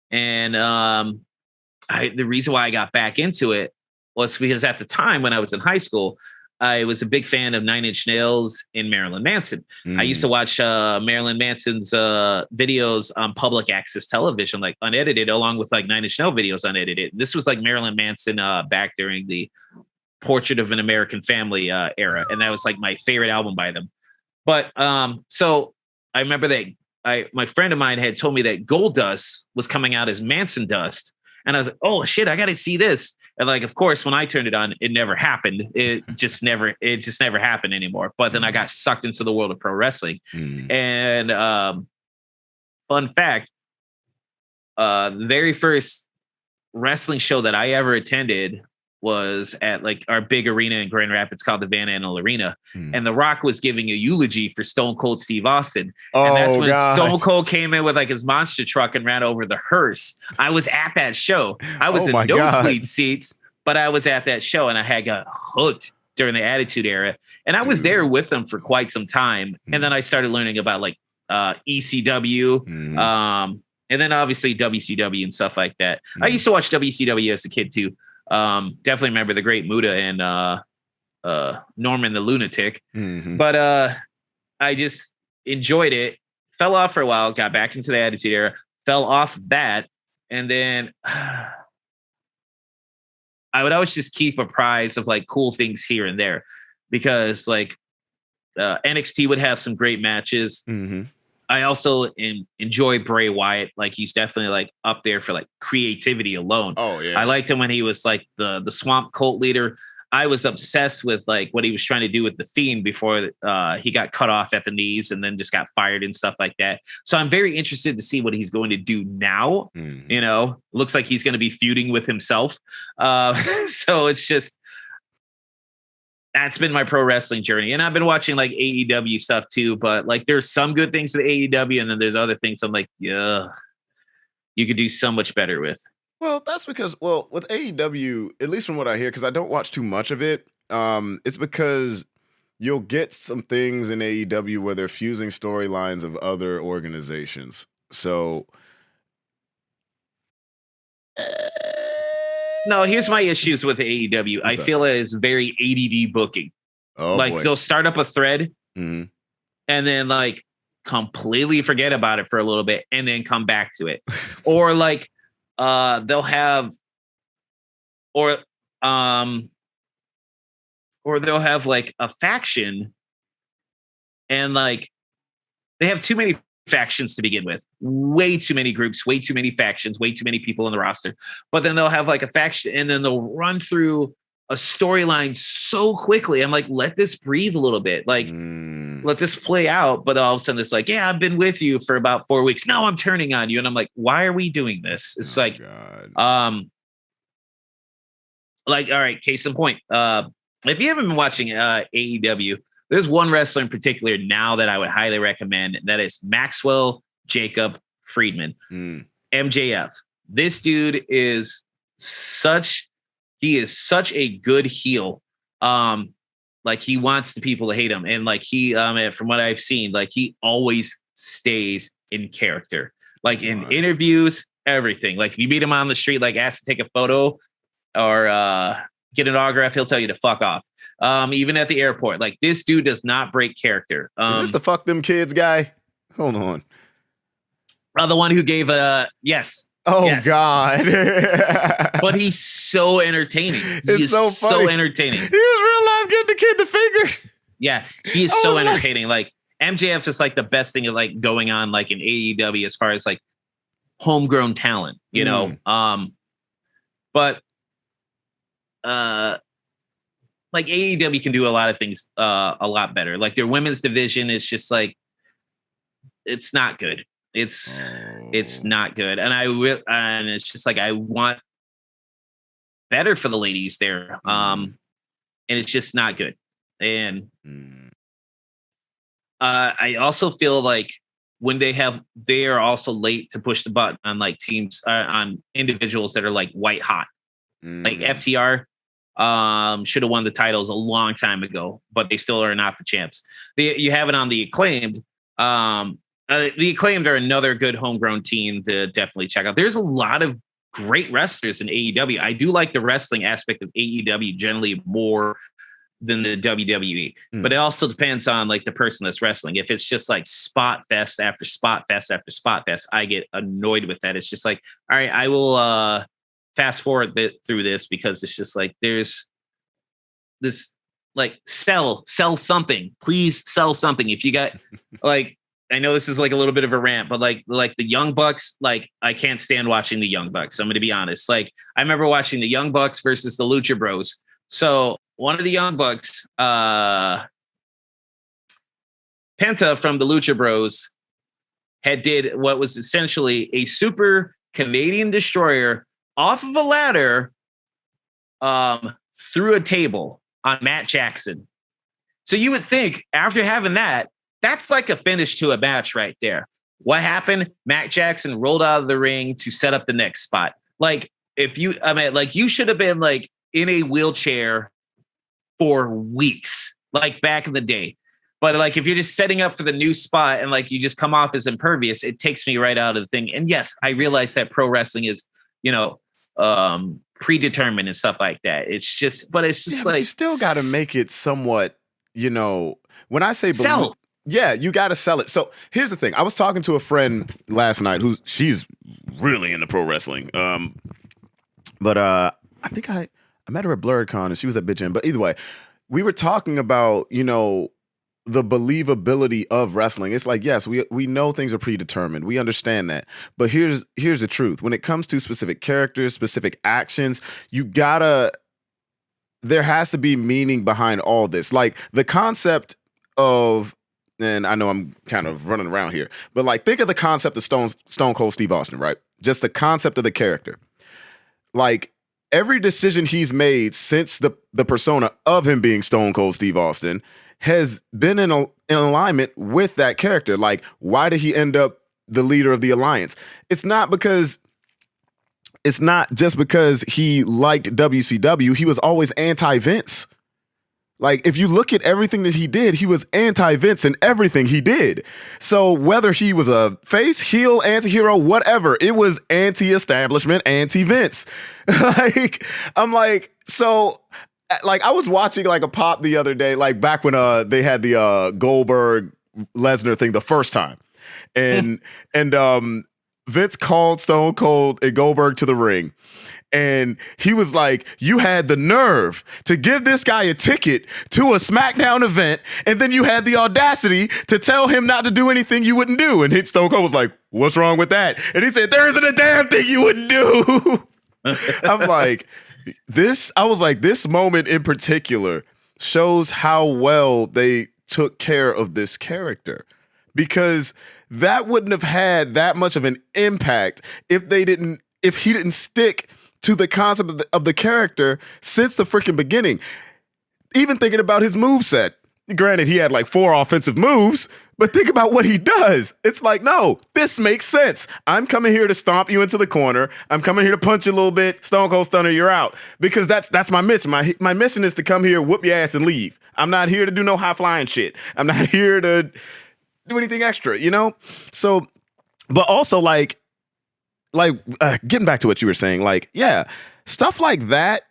And the reason why I got back into it was because at the time when I was in high school, I was a big fan of Nine Inch Nails and Marilyn Manson. I used to watch Marilyn Manson's videos on public access television, like unedited, along with like Nine Inch Nails videos unedited. This was like Marilyn Manson back during the Portrait of an American Family era. And that was like my favorite album by them. But so I remember that my friend of mine had told me that Gold Dust was coming out as Manson Dust. And I was like, oh shit, I got to see this. And like, of course, when I turned it on, it never happened. It just never happened anymore. But then I got sucked into the world of pro wrestling. And fun fact, the very first wrestling show that I ever attended was at like our big arena in Grand Rapids called the Van Andel Arena. And The Rock was giving a eulogy for Stone Cold Steve Austin. And that's when Stone Cold came in with like his monster truck and ran over the hearse. I was at that show. I was in nosebleed seats, but I was at that show and I had got hooked during the Attitude Era. And I was there with them for quite some time. And then I started learning about like ECW, and then obviously WCW and stuff like that. I used to watch WCW as a kid too. Definitely remember the Great Muta and Norman the Lunatic. But I just enjoyed it. Fell off for a while, got back into the Attitude Era, fell off that, and then I would always just keep apprised of like cool things here and there, because like NXT would have some great matches. I also enjoy Bray Wyatt. Like he's definitely like up there for like creativity alone. Oh yeah. I liked him when he was like the Swamp Cult leader. I was obsessed with like what he was trying to do with the Fiend before he got cut off at the knees and then just got fired and stuff like that. So I'm very interested to see what he's going to do now. Looks like he's going to be feuding with himself. So it's just, that's been my pro wrestling journey. And I've been watching like AEW stuff too, but like there's some good things to the AEW and then there's other things I'm like, yeah, you could do so much better with. Well, that's because, with AEW, at least from what I hear, because I don't watch too much of it, it's because you'll get some things in AEW where they're fusing storylines of other organizations. So no, here's my issues with AEW. I feel it's very ADD booking. They'll start up a thread and then like completely forget about it for a little bit and then come back to it. Or like they'll have like a faction and like they have too many factions to begin with. Way too many groups, way too many factions, way too many people on the roster. But then they'll have like a faction and then they'll run through a storyline so quickly. I'm like, let this breathe a little bit. Like, let this play out. But all of a sudden it's like, yeah, I've been with you for about 4 weeks. Now I'm turning on you. And I'm like, why are we doing this? It's like, God. Like, all right, case in point. If you haven't been watching AEW, there's one wrestler in particular now that I would highly recommend. That is Maxwell Jacob Friedman, MJF. This dude is such a good heel. Like he wants the people to hate him. And like he, from what I've seen, like he always stays in character, like in interviews, everything. Like if you meet him on the street, like ask to take a photo or get an autograph, he'll tell you to fuck off. Even at the airport, like this dude does not break character. Is this the fuck them kids guy? Hold on. The one who gave yes. Oh yes. God. But he's so entertaining. He's so entertaining. He was real life getting the kid the finger. Yeah, he is so entertaining. Like MJF is like the best thing of like going on like in AEW as far as like homegrown talent, you know. But like AEW can do a lot of things a lot better. Like their women's division is just like, it's not good. It's not good. And it's just like, I want better for the ladies there. And it's just not good. And I also feel like when they are also late to push the button on like teams, on individuals that are like white hot, like FTR. Should have won the titles a long time ago, but they still are not the champs. You have it on the Acclaimed. The Acclaimed are another good homegrown team to definitely check out. There's a lot of great wrestlers in AEW. I do like the wrestling aspect of AEW generally more than the WWE, but it also depends on like the person that's wrestling. If it's just like spot fest after spot fest after spot fest, I get annoyed with that. It's just like, all right, I will fast forward through this because it's just like there's this like sell something, please sell something. If you got like, I know this is like a little bit of a rant, but like the Young Bucks, like I can't stand watching the Young Bucks. I'm going to be honest. Like I remember watching the Young Bucks versus the Lucha Bros. So one of the Young Bucks, Penta from the Lucha Bros, had did what was essentially a super Canadian destroyer off of a ladder through a table on Matt Jackson. So you would think after having that, that's like a finish to a match right there. What happened? Matt Jackson rolled out of the ring to set up the next spot. Like you should have been like in a wheelchair for weeks, like back in the day. But like, if you're just setting up for the new spot and like, you just come off as impervious, it takes me right out of the thing. And yes, I realize that pro wrestling is, predetermined and stuff like that. It's just like, you still got to make it somewhat, when I say sell. Yeah, you got to sell it. So here's the thing. I was talking to a friend last night she's really into pro wrestling. But I think I met her at BlurredCon and she was at Bitchin'. But either way, we were talking about, the believability of wrestling. It's like, yes, we know things are predetermined. We understand that. But here's the truth. When it comes to specific characters, specific actions, there has to be meaning behind all this. Like the concept of, and I know I'm kind of running around here, but like think of the concept of Stone Cold Steve Austin, right? Just the concept of the character. Like every decision he's made since the persona of him being Stone Cold Steve Austin has been in alignment with that character. Like, why did he end up the leader of the Alliance? It's not just because he liked WCW. He was always anti-Vince. Like, if you look at everything that he did, he was anti-Vince in everything he did. So whether he was a face, heel, anti-hero, whatever, it was anti-establishment, anti-Vince. I was watching like a pop the other day, like back when they had the Goldberg Lesnar thing the first time. And Vince called Stone Cold and Goldberg to the ring. And he was like, you had the nerve to give this guy a ticket to a SmackDown event, and then you had the audacity to tell him not to do anything you wouldn't do. And Stone Cold was like, what's wrong with that? And he said, there isn't a damn thing you wouldn't do. I'm like, this moment in particular shows how well they took care of this character, because that wouldn't have had that much of an impact if he didn't stick to the concept of the character since the freaking beginning. Even thinking about his moveset. Granted, he had like 4 offensive moves, but think about what he does. It's like, no, this makes sense. I'm coming here to stomp you into the corner. I'm coming here to punch you a little bit. Stone Cold Stunner, you're out. Because that's my mission. My mission is to come here, whoop your ass, and leave. I'm not here to do no high flying shit. I'm not here to do anything extra, you know? So, but also like getting back to what you were saying, like, yeah, stuff like that,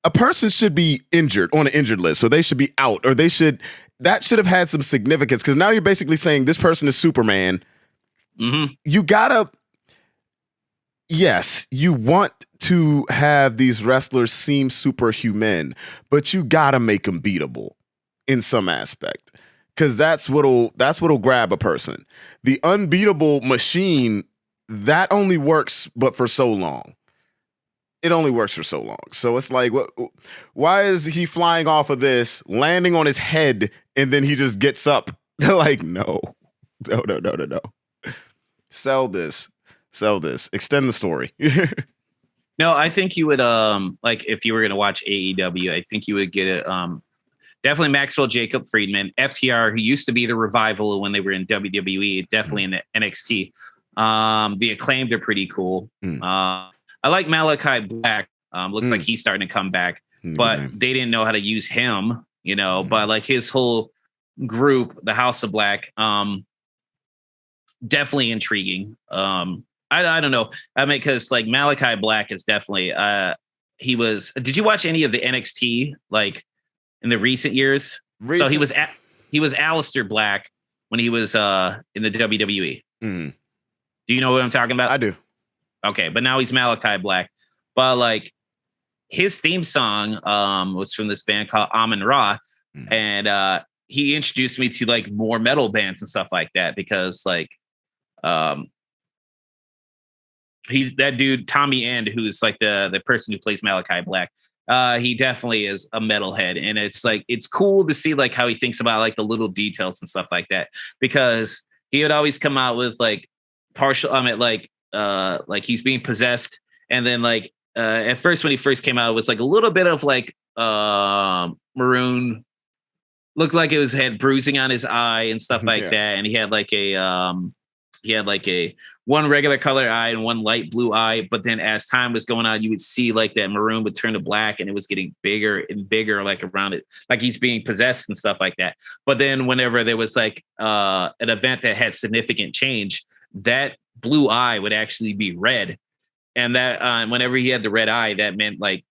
a person should be injured on an injured list. So they should be out, or that should have had some significance, because now you're basically saying this person is Superman. Mm-hmm. You gotta, yes, you want to have these wrestlers seem superhuman, but you gotta make them beatable in some aspect, because that's what'll grab a person. The unbeatable machine, that only works but for so long. It only works for so long. So it's like, why is he flying off of this, landing on his head, and then he just gets up? Like, no. Sell this. Extend the story. No, I think you would like if you were going to watch AEW, I think you would get it. Definitely Maxwell Jacob Friedman, FTR, who used to be the Revival when they were in WWE, definitely in NXT. The Acclaimed are pretty cool. I like Malachi Black. Looks like he's starting to come back, but they didn't know how to use him, you know. But like his whole group, the House of Black, definitely intriguing. I don't know. I mean, because like Malachi Black is definitely he was. Did you watch any of the NXT like in the recent years? So he was Aleister Black when he was in the WWE. Do you know what I'm talking about? I do. Okay, but now he's Malachi Black. But like his theme song was from this band called Amon Ra, and he introduced me to like more metal bands and stuff like that, because like he's that dude Tommy End, who's like the person who plays Malachi Black. He definitely is a metalhead, and it's like it's cool to see like how he thinks about like the little details and stuff like that, because he would always come out with like partial like he's being possessed, and then like at first when he first came out, it was like a little bit of like maroon, looked like it was had bruising on his eye and stuff like that, and he had like a one regular color eye and one light blue eye, but then as time was going on, you would see like that maroon would turn to black, and it was getting bigger and bigger like around it, like he's being possessed and stuff like that. But then whenever there was like an event that had significant change, that blue eye would actually be red, and that whenever he had the red eye, that meant like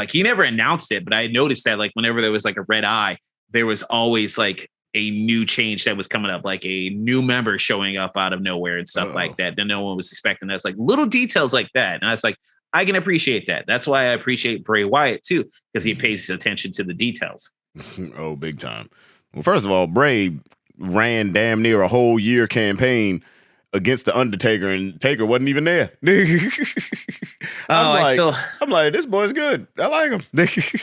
he never announced it, but I noticed that like whenever there was like a red eye, there was always like a new change that was coming up, like a new member showing up out of nowhere and stuff like that no one was expecting. That's like little details like that, and I was like, I can appreciate that. That's why I appreciate Bray Wyatt too, because he pays attention to the details. Oh, big time. Well, first of all, Bray ran damn near a whole year campaign against the Undertaker, and Taker wasn't even there. I'm like, this boy's good. I like him.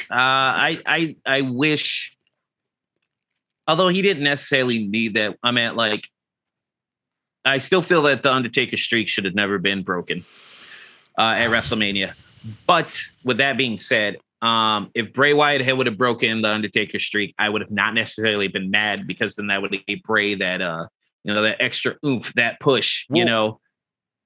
I wish, although he didn't necessarily need that. I mean, like, I still feel that the Undertaker streak should have never been broken at WrestleMania. But with that being said, if Bray Wyatt would have broken the Undertaker streak, I would have not necessarily been mad, because then that would have gave Bray that that extra oomph, that push. Well,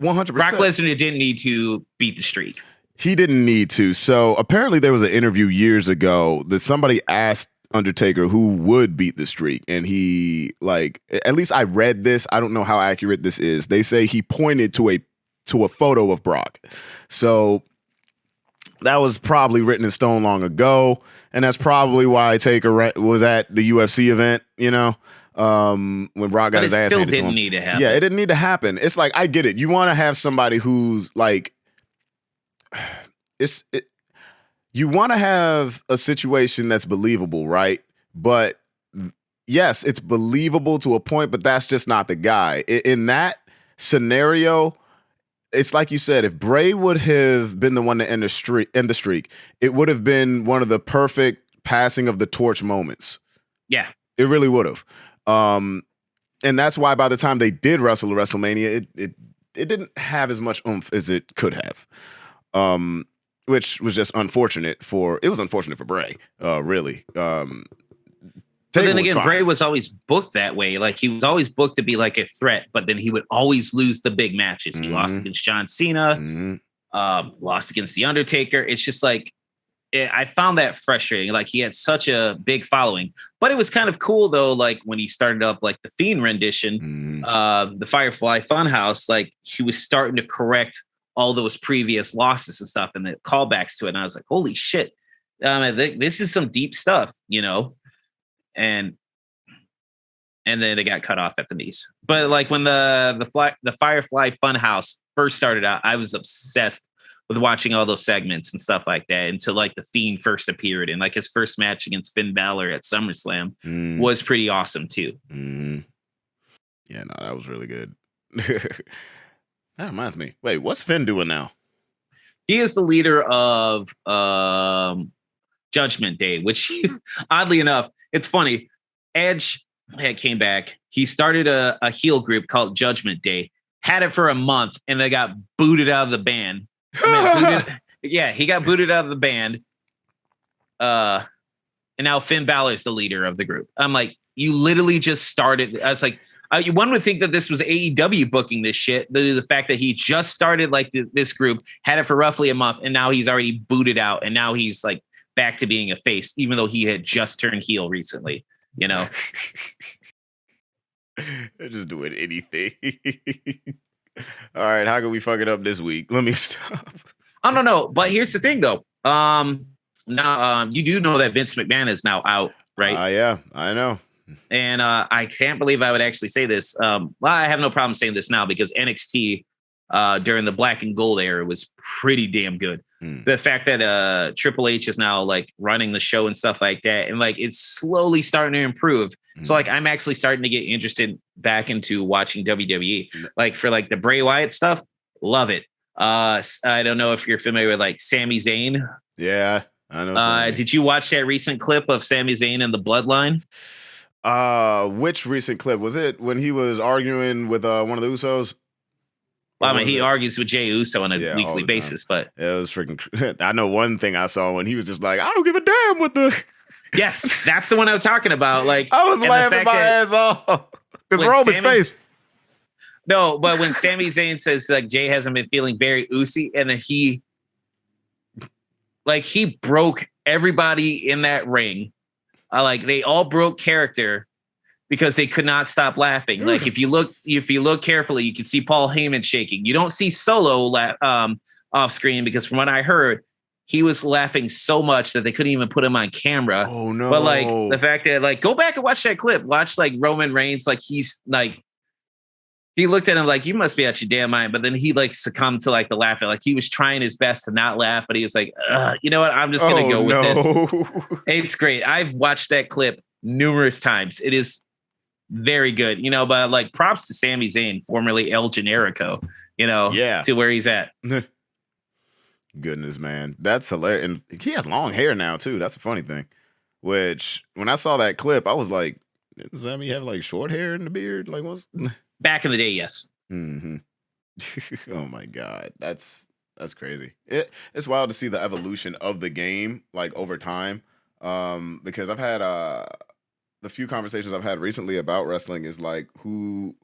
100%. Brock Lesnar didn't need to beat the streak. He didn't need to. So apparently there was an interview years ago that somebody asked Undertaker who would beat the streak, and he, like, at least I read this, I don't know how accurate this is. They say he pointed to a photo of Brock. So that was probably written in stone long ago, and that's probably why Taker was at the UFC event, when Brock got his ass handed to him. But it still didn't need to happen. Yeah, it didn't need to happen. It's like, I get it. You want to have somebody who's like, you want to have a situation that's believable, right? But yes, it's believable to a point, but that's just not the guy. In that scenario, it's like you said, if Bray would have been the one to end the streak, it would have been one of the perfect passing of the torch moments. Yeah. It really would have. And that's why by the time they did wrestle at WrestleMania, it didn't have as much oomph as it could have. Which was just unfortunate it was unfortunate for Bray, really. But then again, Bray was always booked that way. Like, he was always booked to be like a threat, but then he would always lose the big matches. He lost against John Cena, lost against The Undertaker. It's just like, I found that frustrating. Like, he had such a big following, but it was kind of cool though. Like, when he started up like the Fiend rendition, the Firefly Funhouse, like, he was starting to correct all those previous losses and stuff and the callbacks to it. And I was like, holy shit, this is some deep stuff, you know? And then it got cut off at the knees. But like, when the Firefly Funhouse first started out, I was obsessed with watching all those segments and stuff like that until like the Fiend first appeared, and like his first match against Finn Balor at SummerSlam was pretty awesome too. Yeah, no, that was really good. That reminds me. Wait, what's Finn doing now? He is the leader of Judgment Day, which oddly enough, it's funny. Edge came back. He started a heel group called Judgment Day, had it for a month, and they got booted out of the band. He got booted out of the band. And now Finn Balor is the leader of the group. I'm like, you literally just started. I was like, one would think that this was AEW booking this shit. The fact that he just started like this group, had it for roughly a month, and now he's already booted out, and now he's like back to being a face, even though he had just turned heel recently. You know, they're just doing anything. All right, how can we fuck it up this week? Let me stop. I don't know, but here's the thing, though. Now you do know that Vince McMahon is now out, right? Yeah, I know. And I can't believe I would actually say this. Well, I have no problem saying this now because NXT during the Black and Gold era was pretty damn good. The fact that Triple H is now like running the show and stuff like that, and like it's slowly starting to improve. So like I'm actually starting to get interested back into watching WWE. Like for like the Bray Wyatt stuff, love it. I don't know if you're familiar with like Sami Zayn. Yeah, I know. Did you watch that recent clip of Sami Zayn and the Bloodline? Which recent clip was it? When he was arguing with one of the Usos? Well, I mean, he argues with Jey Uso on a weekly basis, but it was freaking. I know one thing I saw when he was just like, "I don't give a damn what the." Yes, that's the one I'm talking about. Like, I was laughing my ass off because Roman's face. No, but when Sami Zayn says like Jay hasn't been feeling very oozy, and then he broke everybody in that ring. Like they all broke character because they could not stop laughing. Like if you look carefully, you can see Paul Heyman shaking. You don't see Solo off screen because from what I heard, he was laughing so much that they couldn't even put him on camera. Oh no! But like the fact that like go back and watch that clip. Watch like Roman Reigns, like he's like he looked at him like you must be out your damn mind. But then he like succumbed to like the laughter. Like he was trying his best to not laugh, but he was like, you know what? I'm just gonna go with this. It's great. I've watched that clip numerous times. It is very good, you know. But like props to Sami Zayn, formerly El Generico, you know, to where he's at. Goodness, man, that's hilarious. And he has long hair now too. That's a funny thing. Which when I saw that clip, I was like, "Does Sammy have like short hair in the beard? Like what's?" Back in the day, yes. Mm-hmm. Oh my god, that's crazy. It's wild to see the evolution of the game like over time. Because I've had the few conversations I've had recently about wrestling is like who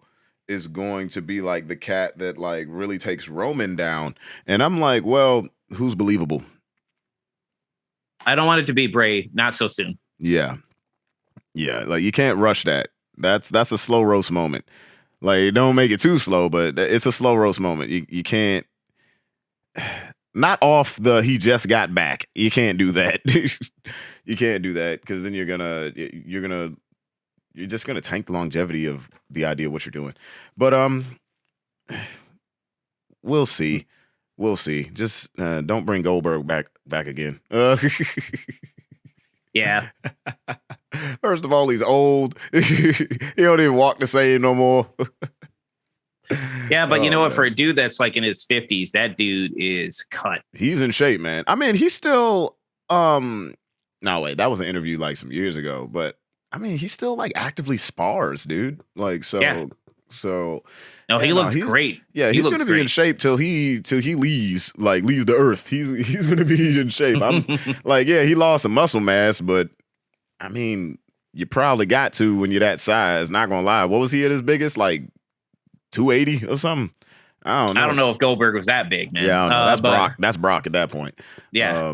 is going to be like the cat that like really takes Roman down, and I'm like, well, who's believable? I don't want it to be Bray. Not so soon. Yeah, like you can't rush that. That's a slow roast moment. Like, don't make it too slow, but it's a slow roast moment. You can't, not off the he just got back. You can't do that. You can't do that because then you're just gonna tank the longevity of the idea of what you're doing. But we'll see. we'll see. Just don't bring Goldberg back again. Yeah. First of all, he's old. He don't even walk the same no more. Yeah, but you know what? man. For a dude that's like in his 50s, that dude is cut. He's in shape, man. I mean, he's still no wait, that was an interview like some years ago, but I mean, he still like actively spars, dude. Like so Yeah. so No, he looks he's great. Yeah, He he's looks gonna be in great. shape till he leaves the earth. He's gonna be in shape. I'm like, yeah, he lost some muscle mass, but I mean, you probably got to when you're that size. Not gonna lie. What was he at his biggest? Like 280 or something? I don't know. I don't know if Goldberg was that big, man. Yeah, I don't know. That's but, Brock. That's Brock at that point. Yeah.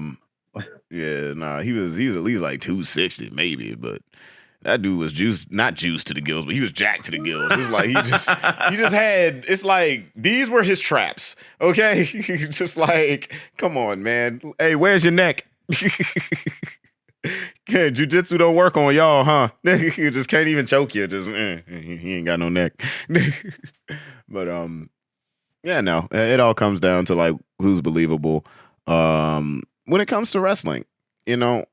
Yeah, nah, he's at least like 260, maybe, but that dude was not juiced to the gills, but he was jacked to the gills. It's like he just had, it's like these were his traps. Okay. Just like, come on, man. Hey, where's your neck? Yeah, jiu-jitsu don't work on y'all, huh? You just can't even choke you. Just he ain't got no neck. But yeah, no. It all comes down to like who's believable. When it comes to wrestling, you know,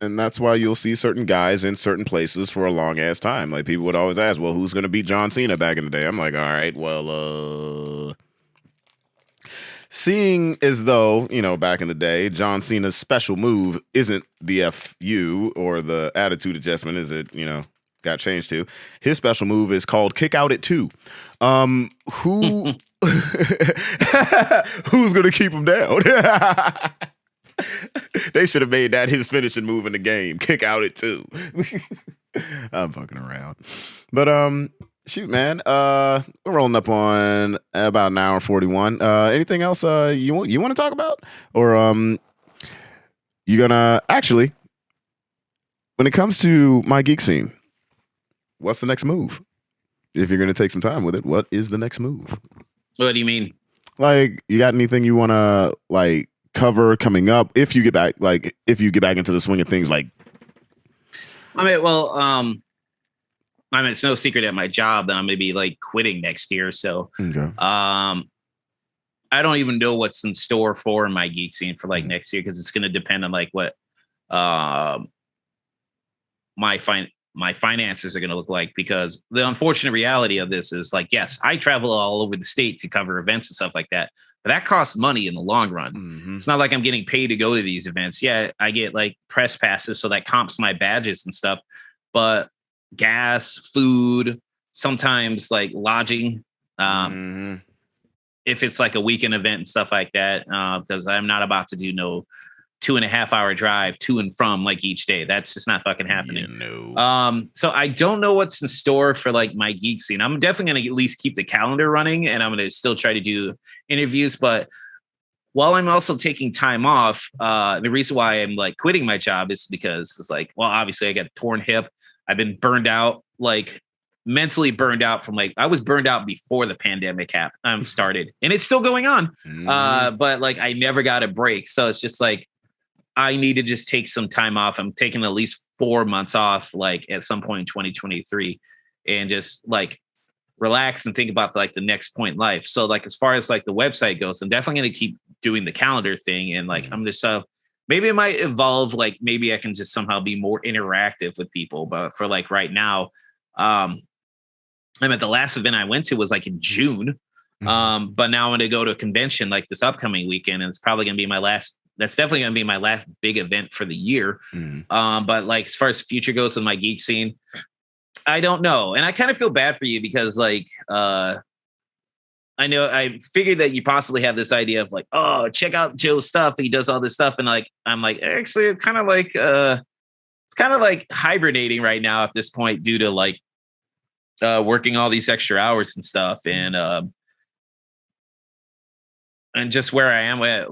and that's why you'll see certain guys in certain places for a long ass time. Like people would always ask, well, who's gonna beat John Cena back in the day? I'm like, all right, well, seeing as though, you know, back in the day, John Cena's special move isn't the FU or the attitude adjustment, is it, you know, got changed to. His special move is called kick out at 2. Who who's gonna keep him down? They should have made that his finishing move in the game. Kick out at 2. I'm fucking around. But shoot, man. We're rolling up on about an hour 41. Anything else you want to talk about? Or you gonna actually, when it comes to my geek scene, what's the next move? If you're gonna take some time with it, what is the next move? What do you mean? Like, you got anything you wanna like cover coming up if you get back into the swing of things? Like, I mean, well, I mean, it's no secret at my job that I'm going to be like quitting next year. So, okay. I don't even know what's in store for my geek scene for like next year, because it's going to depend on like what my finances are going to look like. Because the unfortunate reality of this is like, yes, I travel all over the state to cover events and stuff like that, but that costs money in the long run. Mm-hmm. It's not like I'm getting paid to go to these events. Yeah, I get like press passes, so that comps my badges and stuff, but gas, food, sometimes like lodging. If it's like a weekend event and stuff like that, because I'm not about to do no 2.5 hour drive to and from like each day. That's just not fucking happening. Yeah, no. So I don't know what's in store for like my geek scene. I'm definitely going to at least keep the calendar running, and I'm going to still try to do interviews. But while I'm also taking time off, the reason why I'm like quitting my job is because it's like, well, obviously I got a torn hip. I've been burned out, like mentally burned out from like, I was burned out before the pandemic started, and it's still going on. But like, I never got a break. So it's just like, I need to just take some time off. I'm taking at least 4 months off, like at some point in 2023, and just like relax and think about like the next point in life. So like, as far as like the website goes, I'm definitely going to keep doing the calendar thing. And like, I'm just, maybe it might evolve. Like maybe I can just somehow be more interactive with people. But for like right now, I mean, the last event I went to was like in June. But now I'm going to go to a convention like this upcoming weekend, and it's probably going to be that's definitely going to be my last big event for the year. But like, as far as future goes with my geek scene, I don't know. And I kind of feel bad for you because like, I know I figured that you possibly have this idea of like, oh, check out Joe's stuff. He does all this stuff. And like, I'm like, actually, it's kind of like hibernating right now at this point due to like working all these extra hours and stuff. And just where I am with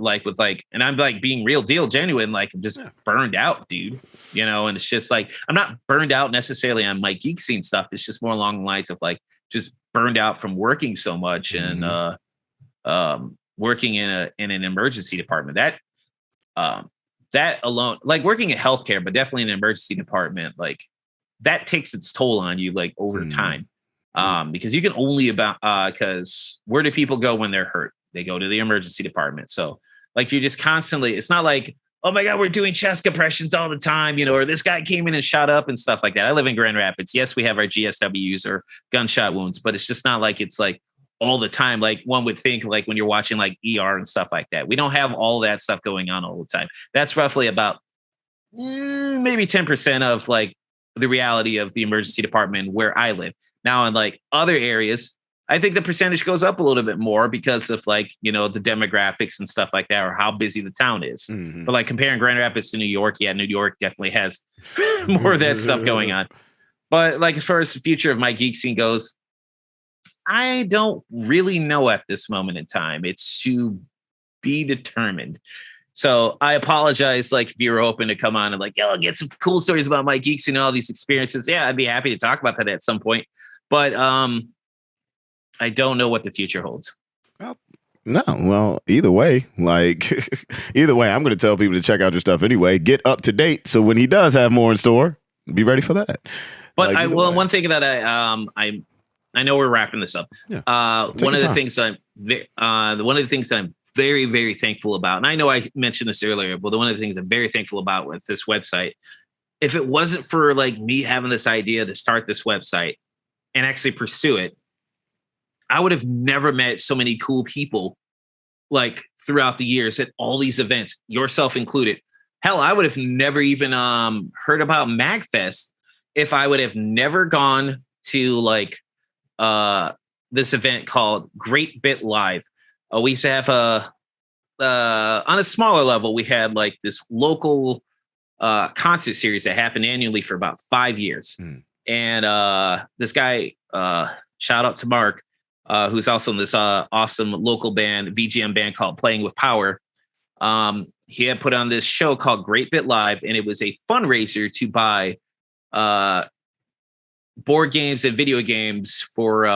and I'm like being real deal, genuine, like I'm just burned out, dude, you know? And it's just like, I'm not burned out necessarily on my geek scene stuff. It's just more along the lines of like, just burned out from working so much and working in an emergency department. That alone, like working in healthcare, but definitely in an emergency department, like that takes its toll on you, like over time. Because you can only because where do people go when they're hurt? they go to the emergency department. So like you're just constantly, it's not like, oh my God, we're doing chest compressions all the time, or this guy came in and shot up and stuff like that. I live in Grand Rapids. Yes, we have our GSWs or gunshot wounds, but it's just not like it's like all the time. Like one would think like when you're watching like ER and stuff like that. We don't have all that stuff going on all the time. That's roughly about maybe 10% of like the reality of the emergency department where I live. Now in like other areas, I think the percentage goes up a little bit more because of like, the demographics and stuff like that, or how busy the town is. Mm-hmm. But like comparing Grand Rapids to New York, yeah, New York definitely has more of that stuff going on. But like as far as the future of my geek scene goes, I don't really know at this moment in time. It's to be determined. So I apologize, like if you're open to come on and like, get some cool stories about my geeks and all these experiences. Yeah, I'd be happy to talk about that at some point. But I don't know what the future holds. No, well, either way, I'm going to tell people to check out your stuff anyway. Get up to date, so when he does have more in store, be ready for that. But one thing that I know we're wrapping this up. Yeah. One of the things I'm very, very thankful about, and I know I mentioned this earlier, but one of the things I'm very thankful about with this website, if it wasn't for like me having this idea to start this website and actually pursue it, I would have never met so many cool people like throughout the years at all these events, yourself included. Hell, I would have never even heard about MagFest if I would have never gone to like this event called Great Bit Live. We used to have on a smaller level, we had like this local concert series that happened annually for about 5 years. And this guy, shout out to Mark, who's also in this awesome local band, VGM band called Playing with Power. He had put on this show called Great Bit Live, and it was a fundraiser to buy board games and video games for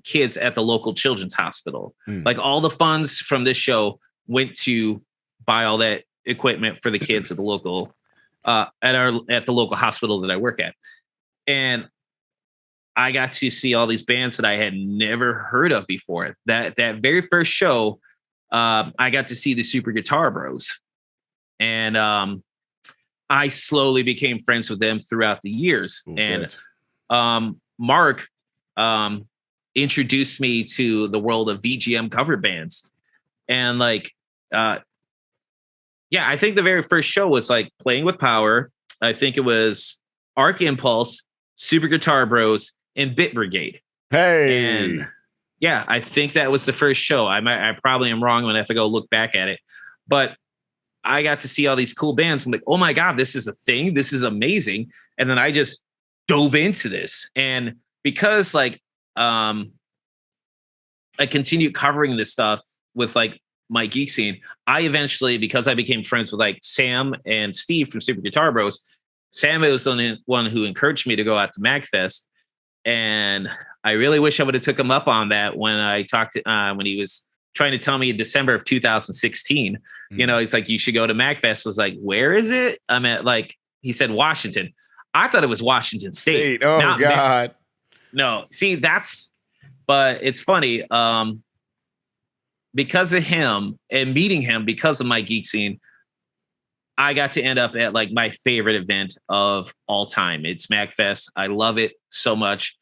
kids at the local children's hospital. Like all the funds from this show went to buy all that equipment for the kids at the local at the local hospital that I work at. And I got to see all these bands that I had never heard of before. That very first show, I got to see the Super Guitar Bros. And I slowly became friends with them throughout the years. Okay. And Mark introduced me to the world of VGM cover bands. And like, I think the very first show was like Playing with Power. I think it was Arc Impulse, Super Guitar Bros, and Bit Brigade. Hey. And yeah, I think that was the first show. I probably am wrong when I have to go look back at it. But I got to see all these cool bands. I'm like, oh my God, this is a thing. This is amazing. And then I just dove into this. And because like I continued covering this stuff with like my geek scene, I eventually, because I became friends with like Sam and Steve from Super Guitar Bros, Sam was the one who encouraged me to go out to MagFest. And I really wish I would have took him up on that when I talked to when he was trying to tell me in December of 2016. He's like, you should go to MagFest. I was like, where is it? I'm at like, he said Washington. I thought it was Washington State. Oh God. No, see, but it's funny. Because of him and meeting him because of my geek scene, I got to end up at like my favorite event of all time. It's MagFest. I love it so much.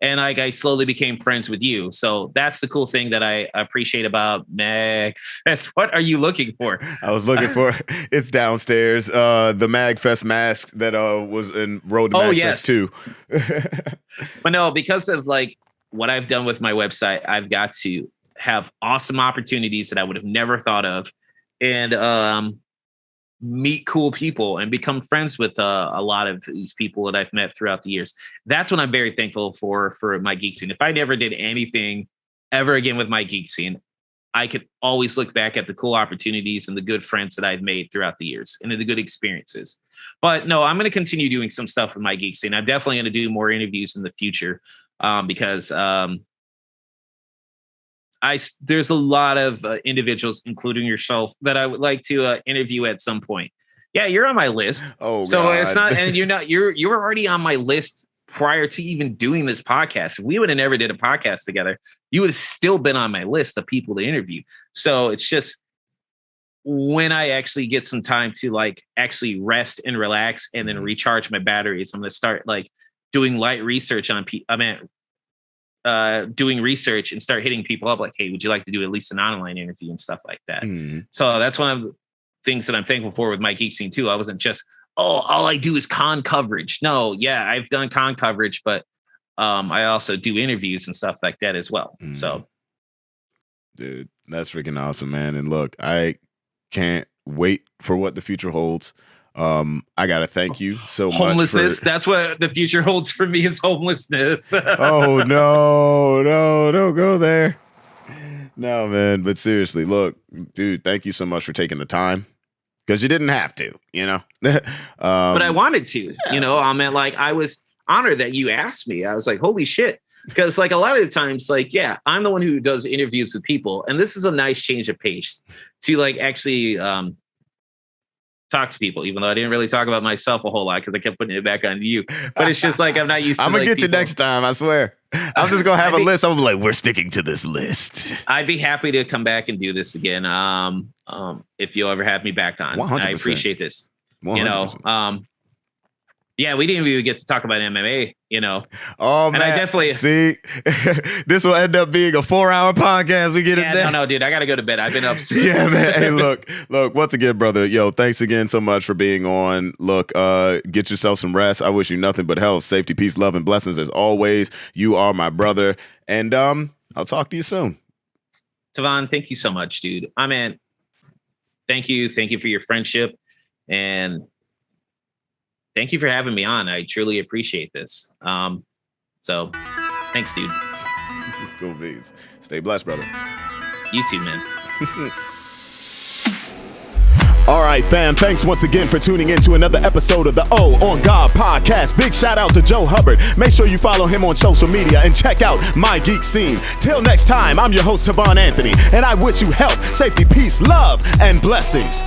And like I slowly became friends with you. So that's the cool thing that I appreciate about MagFest. What are you looking for? I was looking for, it's downstairs, the MagFest mask that was in Road to MagFest 2. But no, because of like what I've done with my website, I've got to have awesome opportunities that I would have never thought of. And meet cool people and become friends with a lot of these people that I've met throughout the years. That's what I'm very thankful for my geek scene. If I never did anything ever again with my geek scene, I could always look back at the cool opportunities and the good friends that I've made throughout the years and the good experiences. But no, I'm going to continue doing some stuff with my geek scene. I'm definitely going to do more interviews in the future because there's a lot of individuals, including yourself, that I would like to interview at some point. Yeah, you're on my list. Oh, so God. It's not, and you're already on my list prior to even doing this podcast. If we would have never did a podcast together, you would have still been on my list of people to interview. So it's just when I actually get some time to like actually rest and relax and then recharge my batteries, I'm going to start like doing light research on doing research and start hitting people up like, hey, would you like to do at least an online interview and stuff like that? So that's one of the things that I'm thankful for with MiGeekScene too. I wasn't just, all I do is con coverage. No, yeah, I've done con coverage, but I also do interviews and stuff like that as well. So, dude, that's freaking awesome, man. And look, I can't wait for what the future holds. I gotta thank you so much. Homelessness. That's what the future holds for me, is homelessness. Oh no, don't go there. No, man. But seriously, look, dude, thank you so much for taking the time. Because you didn't have to, you know. But I wanted to, you know. I mean, like, I was honored that you asked me. I was like, holy shit. Because like a lot of the times, like, yeah, I'm the one who does interviews with people. And this is a nice change of pace to like actually talk to people, even though I didn't really talk about myself a whole lot because I kept putting it back on you. But it's just like, I'm not used to I'm going to like, get you next time, I swear. I'm just going to have a list. I'm like, we're sticking to this list. I'd be happy to come back and do this again. If you'll ever have me back on. 100%. I appreciate this. 100%. You know, yeah, we didn't even get to talk about MMA, you know. Oh, man. And I definitely see. This will end up being a 4-hour podcast. We get it. No, dude, I gotta go to bed. I've been up. Yeah, man. Hey, look. Once again, brother. Yo, thanks again so much for being on. Look, get yourself some rest. I wish you nothing but health, safety, peace, love, and blessings as always. You are my brother, and I'll talk to you soon. Tovaun, thank you so much, dude. Thank you for your friendship, and thank you for having me on. I truly appreciate this. So thanks, dude. Cool beans. Stay blessed, brother. You too, man. All right, fam. Thanks once again for tuning in to another episode of the O on God podcast. Big shout out to Joe Hubbard. Make sure you follow him on social media and check out MiGeekScene. Till next time, I'm your host, Tovaun Anthony, and I wish you health, safety, peace, love, and blessings.